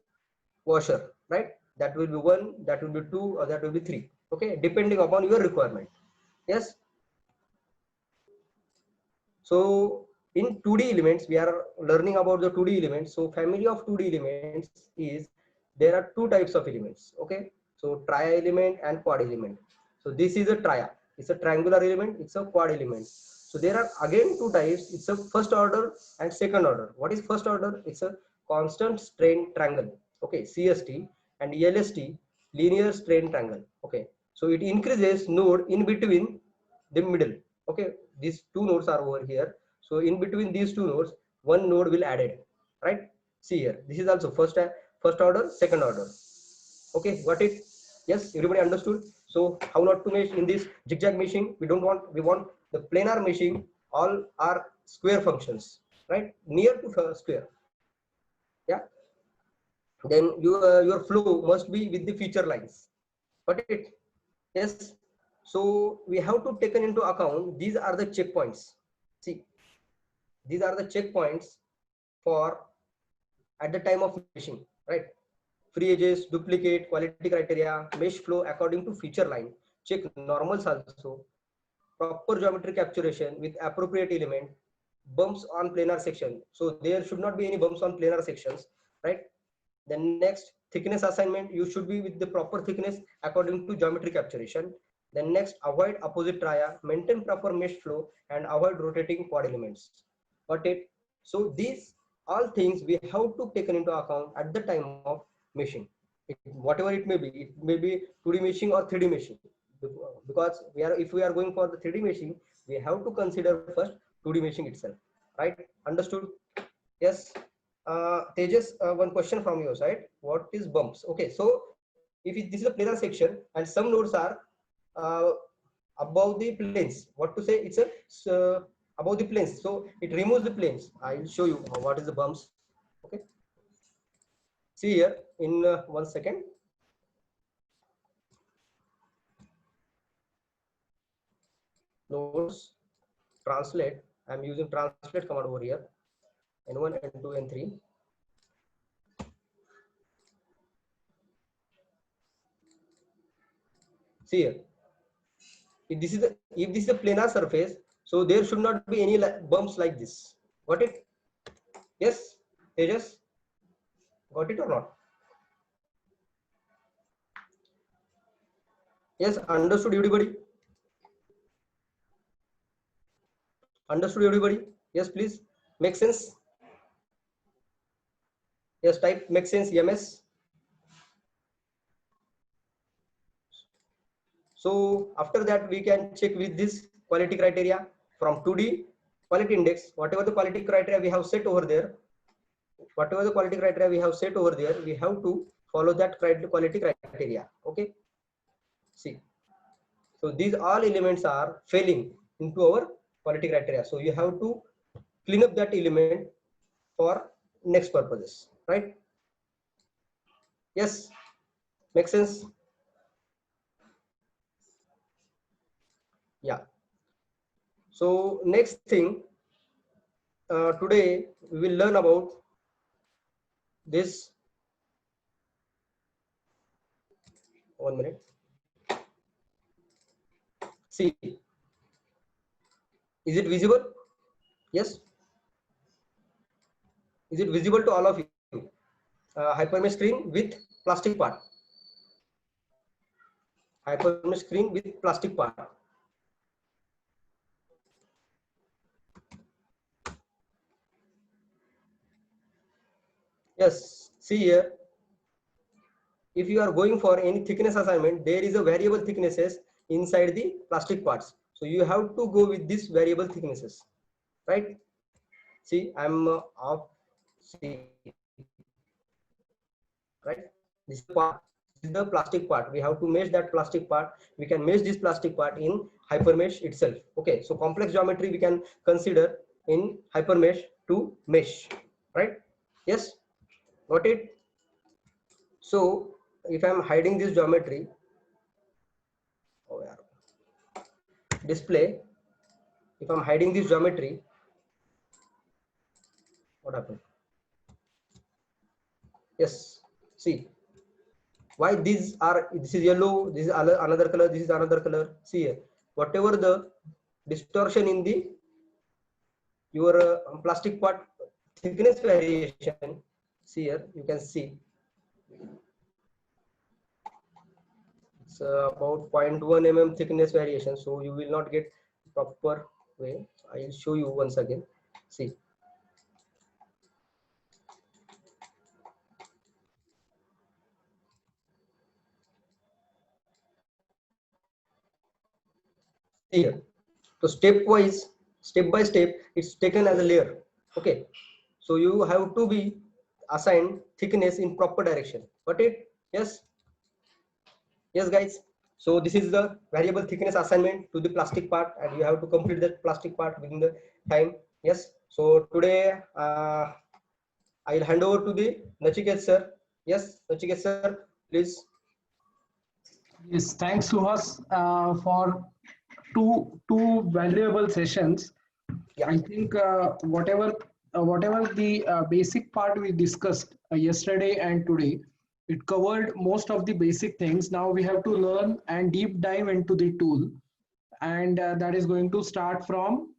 washer, right? That will be 1, that will be 2, or that will be 3. Okay, depending upon your requirement. Yes. So in 2D elements, we are learning about the 2D elements. So family of 2D elements is, there are 2 types of elements. Okay, so tria element and quad element. So this is a tria. It's a triangular element. It's a quad element. So there are again 2 types. It's a first order and second order. What is first order? It's a constant strain triangle. Okay, CST, and LST, linear strain triangle. Okay, so it increases node in between the middle. Okay, these 2 nodes are over here. So in between these 2 nodes, 1 node will added, right? See here, this is also first order, second order. Okay, got it? Yes, everybody understood? So how not to mesh in this zigzag meshing? We want the planar meshing. All are square functions, right? Near to square. Yeah. Then your flow must be with the feature lines. Got it? Yes. So we have to take into account, these are the checkpoints. See, these are the checkpoints for at the time of meshing, right? Free edges, duplicate, quality criteria, mesh flow according to feature line, check normals also, proper geometry capturation with appropriate element, bumps on planar section. So there should not be any bumps on planar sections, right? Then next, thickness assignment, you should be with the proper thickness according to geometry capturation. Then next, avoid opposite tria, maintain proper mesh flow, and avoid rotating quad elements. Got it? So these all things we have to take into account at the time of meshing. Whatever it may be 2D meshing or 3D meshing. Because if we are going for the 3D meshing, we have to consider first 2D meshing itself. Right? Understood? Yes. Tejas, one question from your side. What is bumps? Okay, so if this is a planar section and some nodes are uh, above the planes, what to say? It's a above the planes, so it removes the planes. I will show you what is the bumps. Okay, see here in 1 second. Nodes, translate. I'm using translate command over here. N1, N2, N3. See here. If this is a planar surface, so there should not be any bumps like this. Got it? Yes, Tejas? Got it or not? Yes, understood everybody? Understood everybody? Yes, please. Make sense? Yes, type make sense, MS. So after that, we can check with this quality criteria from 2D quality index. Whatever the quality criteria we have set over there, we have to follow that quality criteria. Okay. See, so these all elements are failing into our quality criteria. So you have to clean up that element for next purposes, right? Yes, make sense? Yeah. So next thing, today we will learn about this. 1 minute. See, is it visible? Yes. Is it visible to all of you? Hypermesh screen with plastic part. Hypermesh screen with plastic part. Yes. See here. If you are going for any thickness assignment, there is a variable thicknesses inside the plastic parts. So you have to go with these variable thicknesses, right? See, I'm off. See, right? This is the part. This is the plastic part. We have to mesh that plastic part. We can mesh this plastic part in hypermesh itself. Okay. So complex geometry we can consider in hypermesh to mesh, right? Yes, got it. So if I'm hiding this geometry, oh yeah, display, if I'm hiding this geometry, what happened? Yes, see why these are, this is yellow, this is another color, this is another color. See here, whatever the distortion in the your plastic part thickness variation, see here, you can see it's about 0.1 mm thickness variation, so you will not get proper way. I will show you once again. See here, so step by step it's taken as a layer. Okay, so you have to be assigned thickness in proper direction. Got it? Yes, yes guys. So this is the variable thickness assignment to the plastic part, and you have to complete that plastic part within the time. Yes, so today I'll hand over to the Nachiket sir. Yes, Nachiket sir, please. Yes, thanks Suhas for two valuable sessions. Yeah, I think whatever the basic part we discussed yesterday and today, it covered most of the basic things. Now we have to learn and deep dive into the tool, and that is going to start from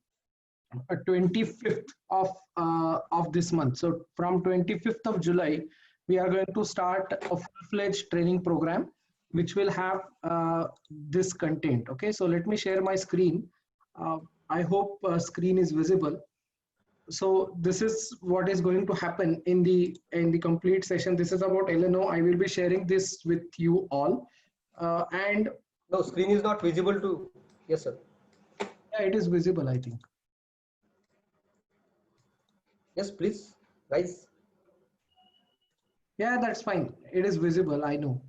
25th of this month. So from 25th of July, we are going to start a full-fledged training program, which will have this content. Okay, so let me share my screen. I hope screen is visible. So this is what is going to happen in the complete session. This is about LNO. I will be sharing this with you all, and no, screen is not visible to. Yes sir. yeah, it is visible, I think. Yes, please guys. Yeah, that's fine. It is visible. I know.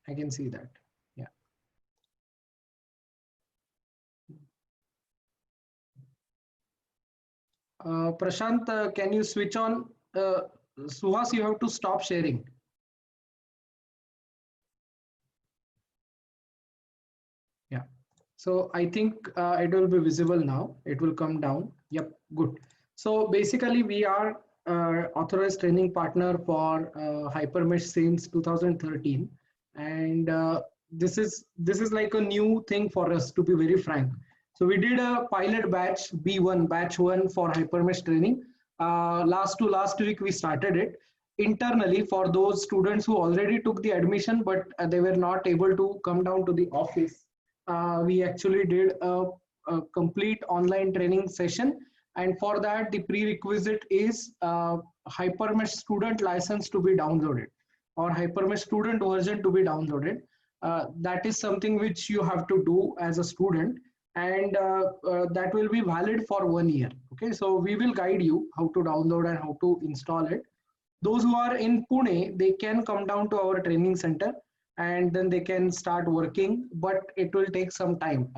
I can see that. Yeah. Prashant, can you switch on? Suhas, you have to stop sharing. Yeah. So I think it will be visible now. It will come down. Yep. Good. So basically, we are authorized training partner for Hypermesh since 2013, and this is like a new thing for us, to be very frank. So we did a pilot batch B1, batch 1 for Hypermesh training. Last week we started it internally for those students who already took the admission, but they were not able to come down to the office. We actually did a complete online training session, and for that the prerequisite is Hypermesh student license to be downloaded, or Hypermesh student version to be downloaded. That is something which you have to do as a student, and that will be valid for 1 year. Okay, so we will guide you how to download and how to install it. Those who are in Pune, they can come down to our training center and then they can start working, but it will take some time.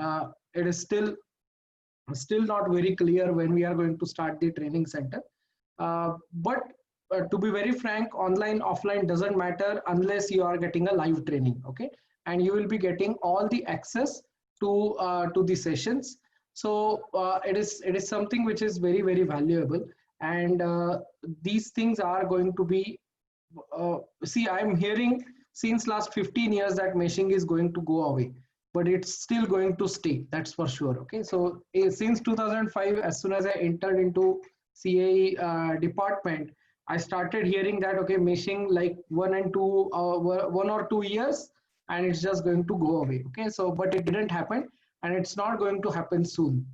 It is still not very clear when we are going to start the training center. But to be very frank, online, offline doesn't matter unless you are getting a live training, okay? And you will be getting all the access to the sessions. So it is something which is very, very valuable. And these things are going to be, see, I'm hearing since last 15 years that meshing is going to go away, but it's still going to stay, that's for sure. Okay, so since 2005, as soon as I entered into CAE department, I started hearing that okay, meshing like 1 or 2 years and it's just going to go away. Okay, so but it didn't happen, and it's not going to happen soon.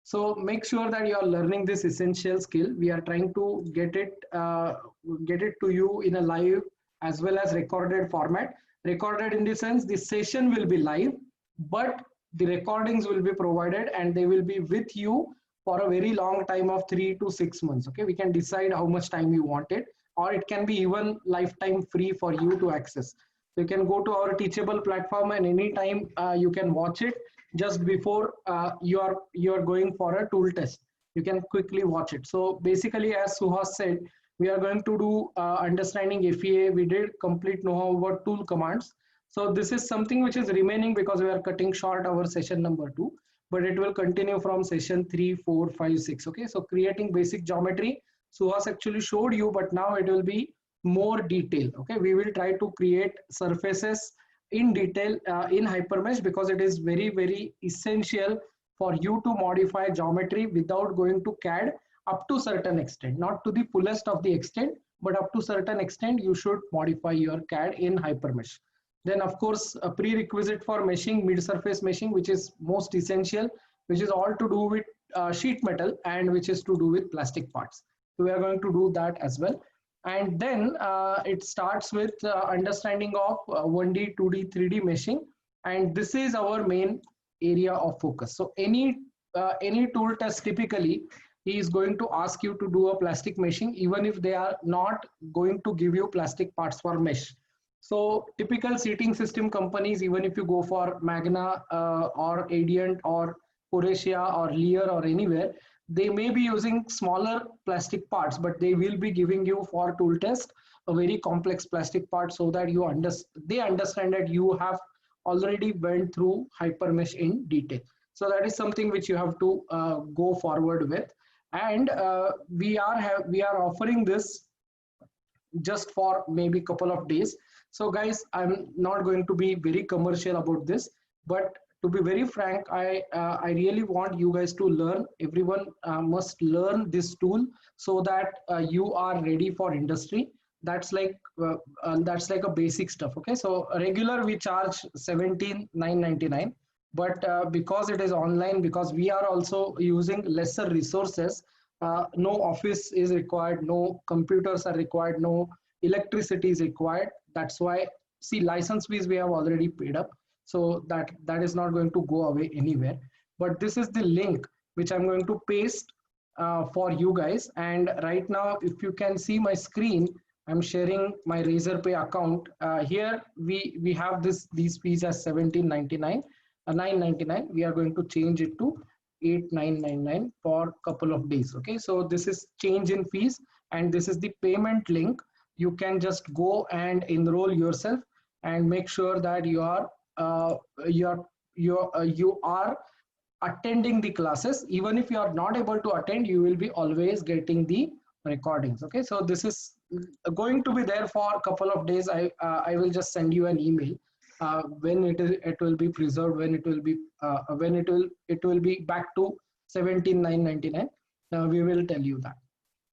So make sure that you are learning this essential skill. We are trying to get it to you in a live as well as recorded format. Recorded in the sense the session will be live, but the recordings will be provided and they will be with you for a very long time of 3 to 6 months. Okay, we can decide how much time you want it, or it can be even lifetime free for you to access. So you can go to our Teachable platform and anytime you can watch it just before you are going for a tool test. you can quickly watch it. So basically, as Suhas said, we are going to do understanding FEA. We did complete know-how about tool commands. So this is something which is remaining because we are cutting short our session number 2, but it will continue from session 3, 4, 5, 6. Okay, so creating basic geometry, Suhas actually showed you, but now it will be more detail. Okay, we will try to create surfaces in detail in Hypermesh, because it is very essential for you to modify geometry without going to CAD up to certain extent, not to the fullest of the extent, but up to certain extent you should modify your CAD in Hypermesh. Then of course a prerequisite for meshing, mid surface meshing, which is most essential, which is all to do with sheet metal and which is to do with plastic parts. So we are going to do that as well. And then it starts with understanding of 1D, 2D, 3D meshing, and this is our main area of focus. So any tool test, typically he is going to ask you to do a plastic meshing, even if they are not going to give you plastic parts for mesh. So typical seating system companies, even if you go for Magna or Adient or Faurecia or Lear or anywhere, they may be using smaller plastic parts, but they will be giving you for tool test a very complex plastic part, so that you they understand that you have already went through Hypermesh in detail. So that is something which you have to go forward with. And we are offering this just for maybe couple of days. So guys, I'm not going to be very commercial about this, but to be very frank, I really want you guys to learn. Everyone must learn this tool, so that you are ready for industry. That's like a basic stuff. Okay, so regular we charge 17,999, but because it is online, because we are also using lesser resources, no office is required, no computers are required, no electricity is required. That's why, see, license fees we have already paid up, so that is not going to go away anywhere. But this is the link which I'm going to paste for you guys. And right now, if you can see my screen, I'm sharing my Razorpay account. Here we have these fees as 1799, 999. We are going to change it to 8999 for a couple of days. Okay, so this is change in fees, and this is the payment link. You can just go and enroll yourself and make sure that you are attending the classes. Even if you are not able to attend, you will be always getting the recordings. Okay, so this is going to be there for a couple of days. I will just send you an email when it will be preserved, when it will be back to 17,999. We will tell you that.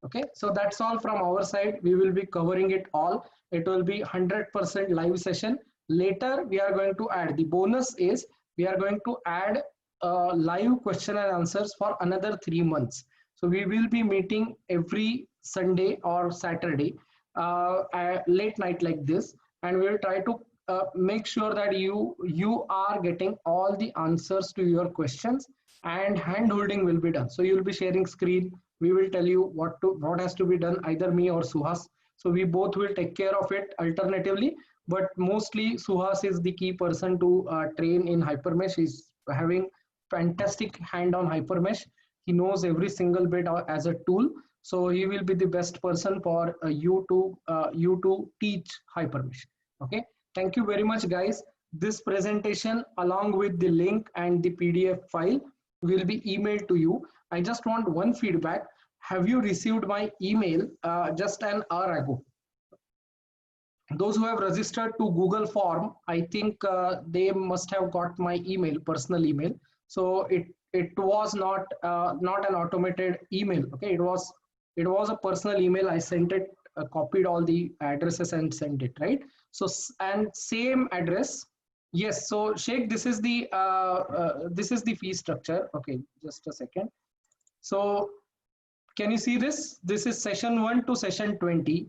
Okay, so that's all from our side. We will be covering it all. It will be 100% live session. Later we are going to add, the bonus is we are going to add live question and answers for another 3 months. So we will be meeting every Sunday or Saturday late night like this, and we will try to make sure that you are getting all the answers to your questions, and hand holding will be done. So you will be sharing screen. We will tell you what has to be done, either me or Suhas. So we both will take care of it alternatively, but mostly Suhas is the key person to train in Hypermesh. He's having fantastic hand on Hypermesh. He knows every single bit as a tool, so he will be the best person for you to teach Hypermesh. Okay, thank you very much, guys. This presentation along with the link and the PDF file will be emailed to you. I just want one feedback. Have you received my email just an hour ago? Those who have registered to Google form, I think they must have got my email, personal email. So it was not an automated email. Okay, it was a personal email. I sent it, copied all the addresses and sent it, right? So and same address. Yes. So Sheikh, this is the fee structure. Okay, just a second. So can you see this? This is session 1 to session 20.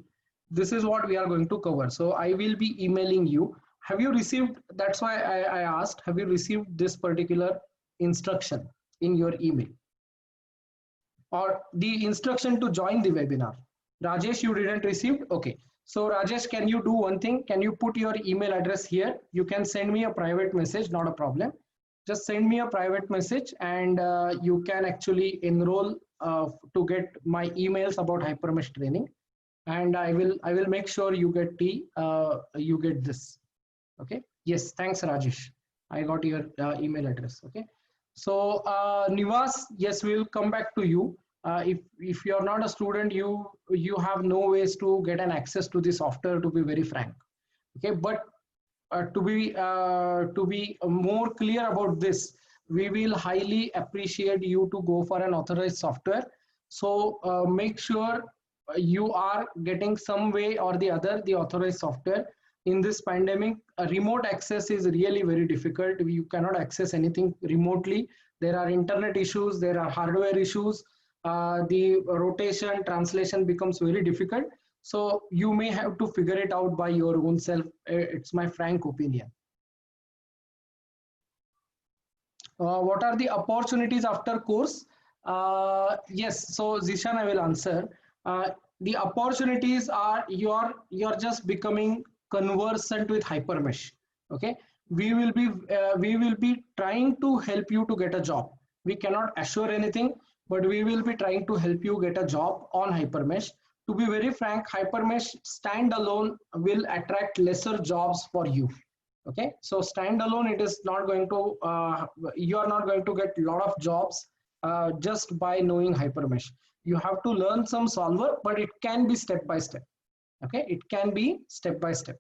This is what we are going to cover. So I will be emailing you. Have you received? That's why I asked. Have you received this particular instruction in your email, or the instruction to join the webinar? Rajesh, you didn't receive? Okay. So Rajesh, can you do one thing? Can you put your email address here? You can send me a private message, not a problem. Just send me a private message, and you can actually enroll to get my emails about HyperMesh training, and I will make sure you get you get this. Okay. Yes. Thanks, Rajesh. I got your email address. Okay. So Nivas, yes, we will come back to you. If you're not a student, you have no ways to get an access to the software, to be very frank. Okay. But to be more clear about this, we will highly appreciate you to go for an authorized software. So make sure you are getting some way or the other the authorized software. In this pandemic, remote access is really very difficult. You cannot access anything remotely. There are internet issues, there are hardware issues. The rotation, translation becomes very difficult. So you may have to figure it out by your own self. It's my frank opinion. What are the opportunities after course? Yes, so Zishan, I will answer. The opportunities are you're just becoming conversant with HyperMesh. Okay, we will be trying to help you to get a job. We cannot assure anything, but we will be trying to help you get a job on HyperMesh. To be very frank, HyperMesh standalone will attract lesser jobs for you. Okay, so standalone, it is not going to you are not going to get a lot of jobs just by knowing HyperMesh. You have to learn some solver, but it can be step by step. Okay, it can be step by step.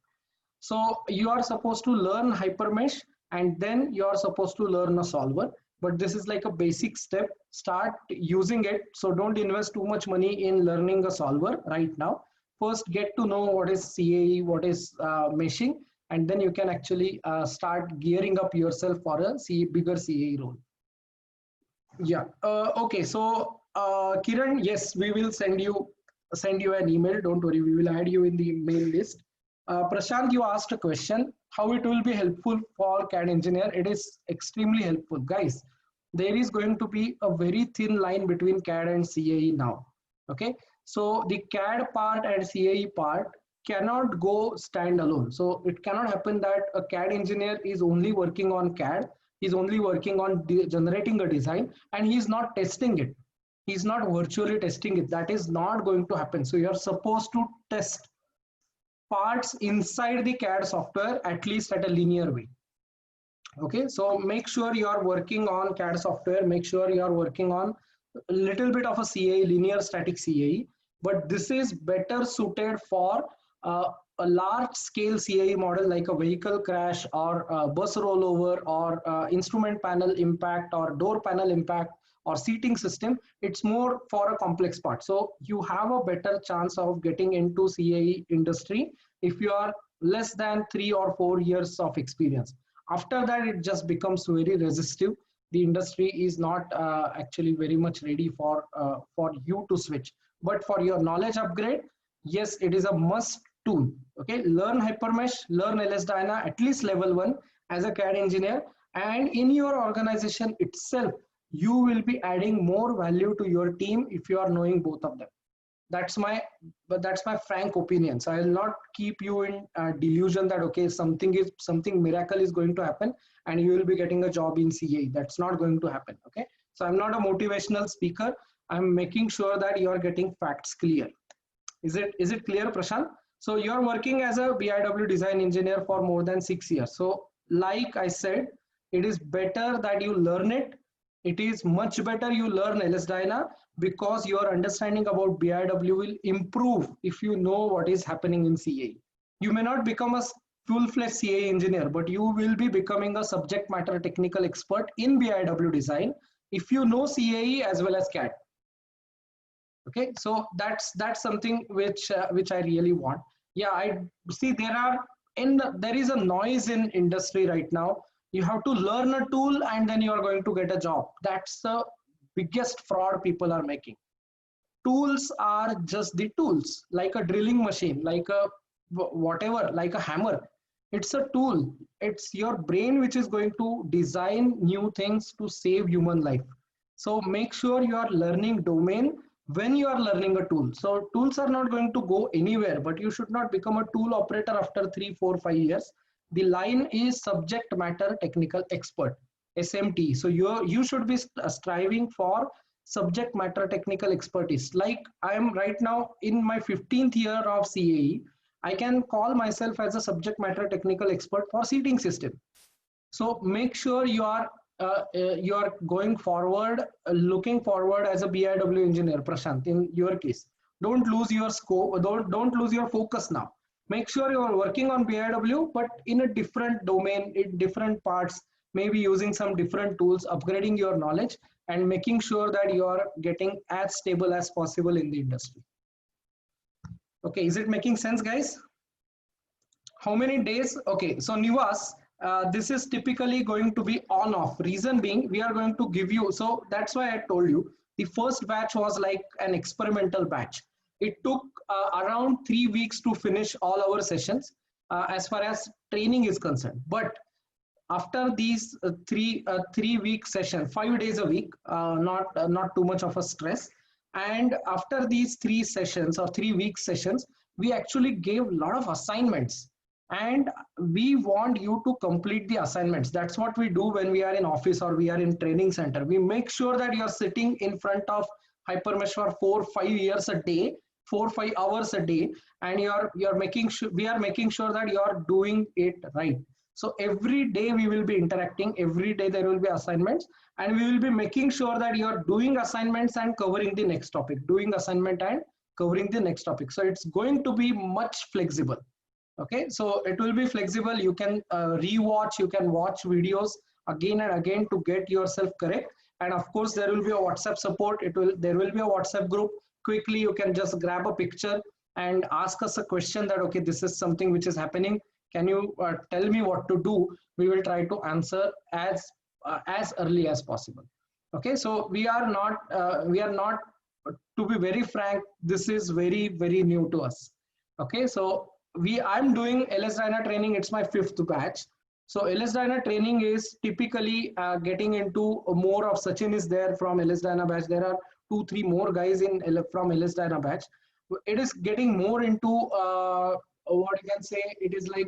So you are supposed to learn HyperMesh, and then you are supposed to learn a solver. But this is like a basic step. Start using it. So don't invest too much money in learning a solver right now. First, get to know what is CAE, what is meshing, and then you can actually start gearing up yourself for a bigger CAE role. Yeah. Okay. So Kiran, yes, we will send you an email. Don't worry, we will add you in the mail list. Prashant, you asked a question, how it will be helpful for CAD engineer. It is extremely helpful. Guys, there is going to be a very thin line between CAD and CAE now. Okay, so the CAD part and CAE part cannot go standalone. So it cannot happen that a CAD engineer is only working on CAD, he's only working on generating a design, and he's not testing it. He's not virtually testing it. That is not going to happen. So you're supposed to test parts inside the CAD software, at least at a linear way. Okay, so make sure you are working on CAD software, make sure you are working on a little bit of a CAE, linear static CAE, but this is better suited for a large scale CAE model like a vehicle crash or a bus rollover or instrument panel impact or door panel impact or seating system. It's more for a complex part. So you have a better chance of getting into CAE industry if you are less than 3 or 4 years of experience. After that, it just becomes very resistive. The industry is not actually very much ready for you to switch. But for your knowledge upgrade, yes, it is a must tool. Okay, learn HyperMesh, learn LS-DYNA at least level 1 as a CAD engineer, and in your organization itself, you will be adding more value to your team if you are knowing both of them. That's my frank opinion. So I will not keep you in delusion that okay, something miracle is going to happen and you will be getting a job in CAE. That's not going to happen. Okay, so I'm not a motivational speaker. I'm making sure that you are getting facts clear. Is it clear, Prashant? So you're working as a BIW design engineer for more than 6 years. So like I said, it is better that you learn it. It is much better you learn LS-DYNA because your understanding about BIW will improve if you know what is happening in CAE. You may not become a full-fledged CAE engineer, but you will be becoming a subject matter technical expert in BIW design if you know CAE as well as CAD. Okay, so that's something which I really want. Yeah, I see there is a noise in industry right now. You have to learn a tool and then you are going to get a job. That's the biggest fraud people are making. Tools are just the tools, like a drilling machine, like a whatever, like a hammer. It's a tool. It's your brain which is going to design new things to save human life. So make sure you are learning domain when you are learning a tool. So tools are not going to go anywhere, but you should not become a tool operator after 3, 4, 5 years. The line is subject matter technical expert, SMT. So you should be striving for subject matter technical expertise. Like I am right now in my 15th year of CAE, I can call myself as a subject matter technical expert for seating system. So make sure you are going forward, looking forward as a BIW engineer, Prashant. In your case, don't lose your scope. Don't lose your focus now. Make sure you are working on BIW, but in a different domain, in different parts, maybe using some different tools, upgrading your knowledge, and making sure that you are getting as stable as possible in the industry. Okay, is it making sense, guys? How many days? Okay, so Nivas, this is typically going to be on off. Reason being, we are going to give you, so that's why I told you the first batch was like an experimental batch. It took around 3 weeks to finish all our sessions as far as training is concerned. But after these three-week session, 5 days a week, not too much of a stress. And after these 3 sessions or 3 week sessions, we actually gave a lot of assignments, and we want you to complete the assignments. That's what we do when we are in office or we are in training center. We make sure that you're sitting in front of Hypermesh for 4-5 years a day, 4-5 hours a day, and you're making sure, we are making sure that you're doing it right. So every day we will be interacting, every day there will be assignments, and we will be making sure that you're doing assignments and covering the next topic, doing assignment and covering the next topic. So it's going to be much flexible. Okay, so it will be flexible. You can rewatch, you can watch videos again and again to get yourself correct. And of course, there will be a WhatsApp support. There will be a WhatsApp group. Quickly, you can just grab a picture and ask us a question that, okay, this is something which is happening. Can you tell me what to do? We will try to answer as early as possible. Okay, so we are not, to be very frank, this is very, very new to us. Okay, so I'm doing LS-DYNA training. It's my 5th batch. So LS-DYNA training is typically getting into more of Sachin is there from LS-DYNA batch. There are 2-3 more guys from LS-DYNA batch. It is getting more into what you can say, it is like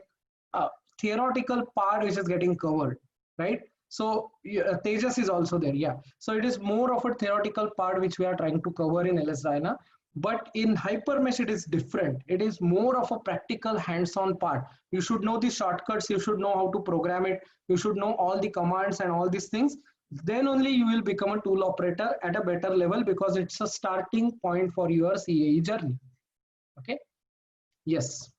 a theoretical part which is getting covered, right? So Tejas is also there, yeah. So it is more of a theoretical part which we are trying to cover in LS-DYNA. But in Hypermesh, it is different. It is more of a practical hands-on part. You should know the shortcuts. You should know how to program it. You should know all the commands and all these things. Then only you will become a tool operator at a better level, because it's a starting point for your CAE journey. Okay. Yes.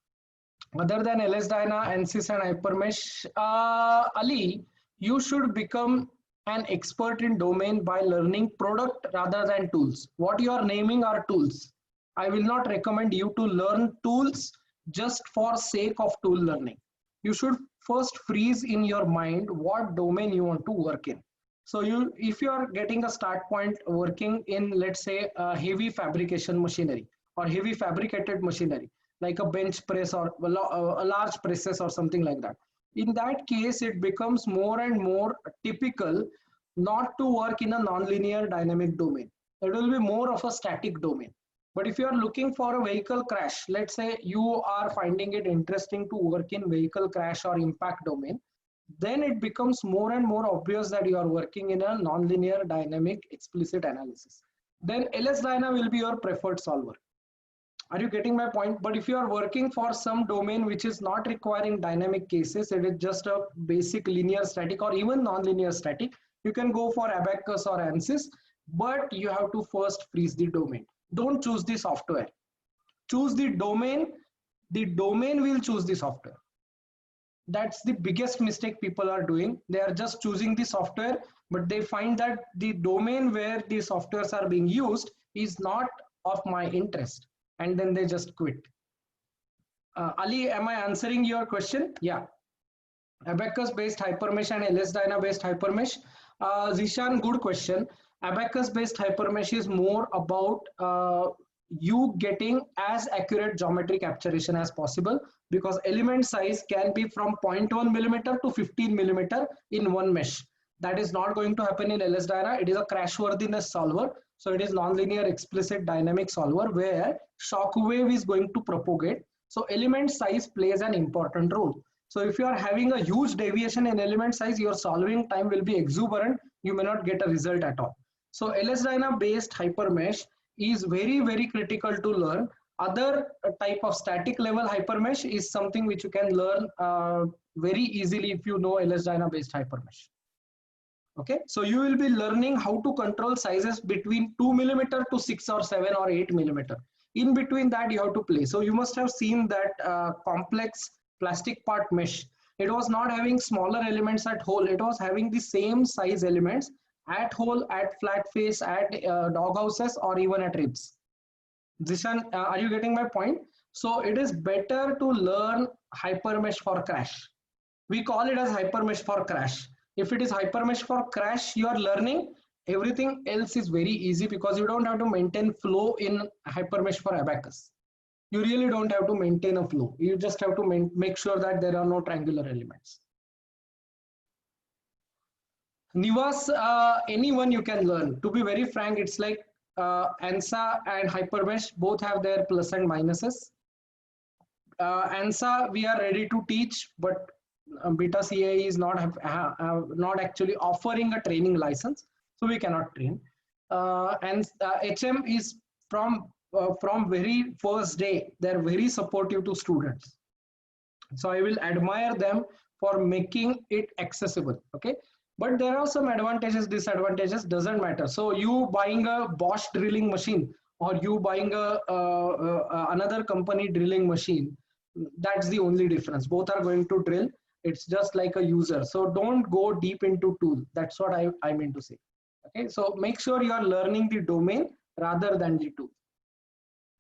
Other than LS-DYNA, ANSYS and Hypermesh, Ali, you should become an expert in domain by learning product rather than tools. What you are naming are tools. I will not recommend you to learn tools just for sake of tool learning. You should first freeze in your mind what domain you want to work in. So if you are getting a start point working in, let's say, heavy fabrication machinery or heavy fabricated machinery, like a bench press or a large presses or something like that. In that case, it becomes more and more typical not to work in a nonlinear dynamic domain. It will be more of a static domain. But if you are looking for a vehicle crash, let's say you are finding it interesting to work in vehicle crash or impact domain, then it becomes more and more obvious that you are working in a nonlinear dynamic explicit analysis. Then LS-DYNA will be your preferred solver. Are you getting my point? But if you are working for some domain which is not requiring dynamic cases, it is just a basic linear static or even non-linear static, you can go for Abaqus or ANSYS, but you have to first freeze the domain. Don't choose the software. Choose the domain. The domain will choose the software. That's the biggest mistake people are doing. They are just choosing the software, but they find that the domain where the softwares are being used is not of my interest, and then they just quit. Ali, am I answering your question? Yeah. Abaqus based Hypermesh and LS-DYNA based Hypermesh. Zishan, good question. Abaqus based Hypermesh is more about you getting as accurate geometry capturation as possible, because element size can be from 0.1 millimeter to 15 millimeter in one mesh. That is not going to happen in LS-DYNA. It is a crashworthiness solver. So it is nonlinear explicit dynamic solver where shock wave is going to propagate. So element size plays an important role. So if you are having a huge deviation in element size, your solving time will be exuberant. You may not get a result at all. So LS-DYNA based hypermesh is very critical to learn. Other type of static level hypermesh is something which you can learn very easily if you know LS-DYNA based hypermesh. Okay, so you will be learning how to control sizes between 2 millimeter to 6 or 7 or 8 millimeter. In between that, you have to play. So you must have seen that complex plastic part mesh. It was not having smaller elements at hole. It was having the same size elements at hole, at flat face, at dog houses, or even at ribs. Zishan, are you getting my point? So it is better to learn hypermesh for crash. We call it as hypermesh for crash. If it is hypermesh for crash you are learning, everything else is very easy because you don't have to maintain flow in hypermesh for abacus. You really don't have to maintain a flow. You just have to make sure that there are no triangular elements. Nivas, anyone you can learn. To be very frank, it's like ANSA and hypermesh both have their plus and minuses. ANSA we are ready to teach, but Beta CAE is not actually offering a training license, so we cannot train. And HM is from very first day, they're very supportive to students. So I will admire them for making it accessible. Okay, but there are some advantages, disadvantages, doesn't matter. So you buying a Bosch drilling machine or you buying another company drilling machine, that's the only difference. Both are going to drill. It's just like a user. So don't go deep into tool. That's what I mean to say. Okay, so make sure you are learning the domain rather than the tool.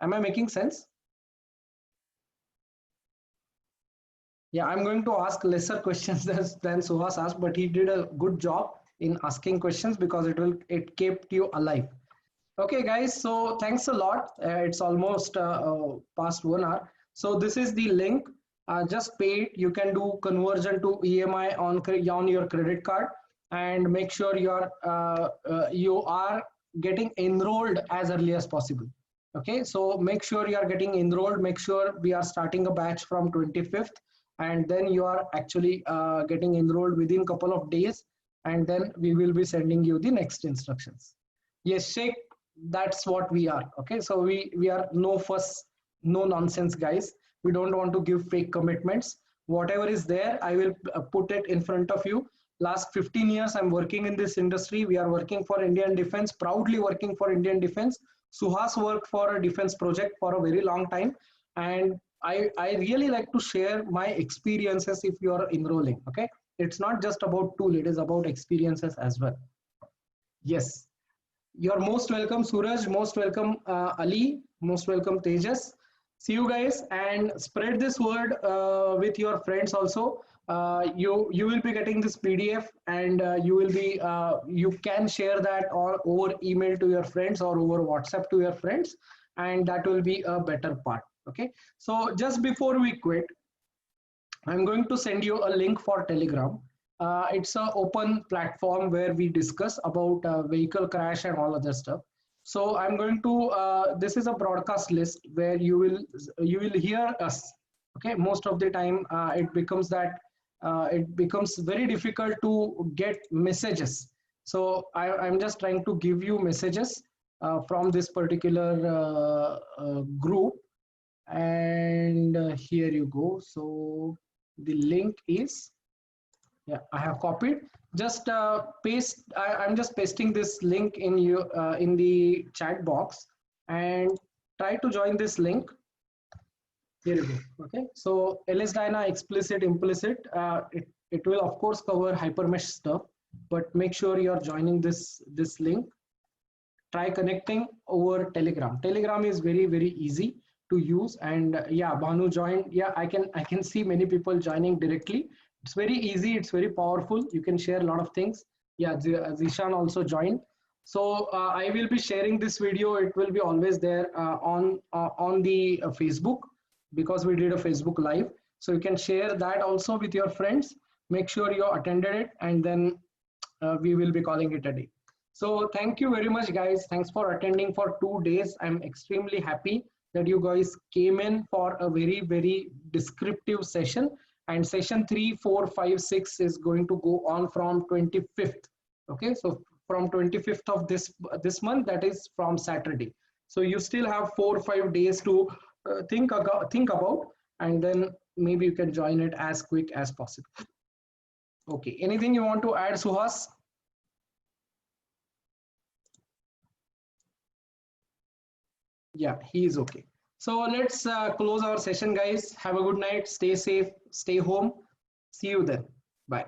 Am I making sense? Yeah, I'm going to ask lesser questions than Suhas asked, but he did a good job in asking questions because it kept you alive. Okay, guys, so thanks a lot. It's almost past 1 hour. So this is the link. Just pay it. You can do conversion to EMI on your credit card, and make sure you are getting enrolled as early as possible. Okay, so make sure you are getting enrolled. Make sure we are starting a batch from 25th, and then you are actually getting enrolled within a couple of days, and then we will be sending you the next instructions. Yes, Sheikh, that's what we are. Okay, so we are no fuss, no nonsense guys. We don't want to give fake commitments. Whatever is there, I will put it in front of you. Last 15 years I'm working in this industry. We are working for Indian Defense, proudly working for Indian Defense. Suhas worked for a defense project for a very long time, and I really like to share my experiences if you are enrolling. Okay, it's not just about tool, it is about experiences as well. Yes, you're most welcome, Suraj, most welcome, Ali, most welcome, Tejas. See you guys, and spread this word with your friends also. You will be getting this PDF, and you can share that or over email to your friends or over WhatsApp to your friends, and that will be a better part. Okay, so just before we quit, I'm going to send you a link for Telegram. It's an open platform where we discuss about vehicle crash and all other stuff. So I'm going to, this is a broadcast list where you will hear us. Okay, most of the time it becomes very difficult to get messages. So I'm just trying to give you messages from this particular group. And here you go. So the link is, yeah, I have copied. Just paste. I'm just pasting this link in the chat box, and try to join this link. Here you go. Okay. So LS-DYNA explicit, implicit. It will of course cover hypermesh stuff, but make sure you are joining this link. Try connecting over Telegram. Telegram is very easy to use, and yeah, Banu joined. Yeah, I can see many people joining directly. It's very easy, it's very powerful. You can share a lot of things. Yeah, Zishan also joined. So I will be sharing this video. It will be always there on the Facebook, because we did a Facebook live. So you can share that also with your friends. Make sure you attended it, and then we will be calling it a day. So thank you very much, guys. Thanks for attending for 2 days. I'm extremely happy that you guys came in for a very descriptive session. And session 3, 4, 5, 6 is going to go on from 25th. Okay, so from 25th of this month, that is from Saturday. So you still have 4 or 5 days to think about, and then maybe you can join it as quick as possible. Okay, anything you want to add, Suhas? Yeah, he is okay. So let's close our session, guys. Have a good night. Stay safe. Stay home. See you then. Bye.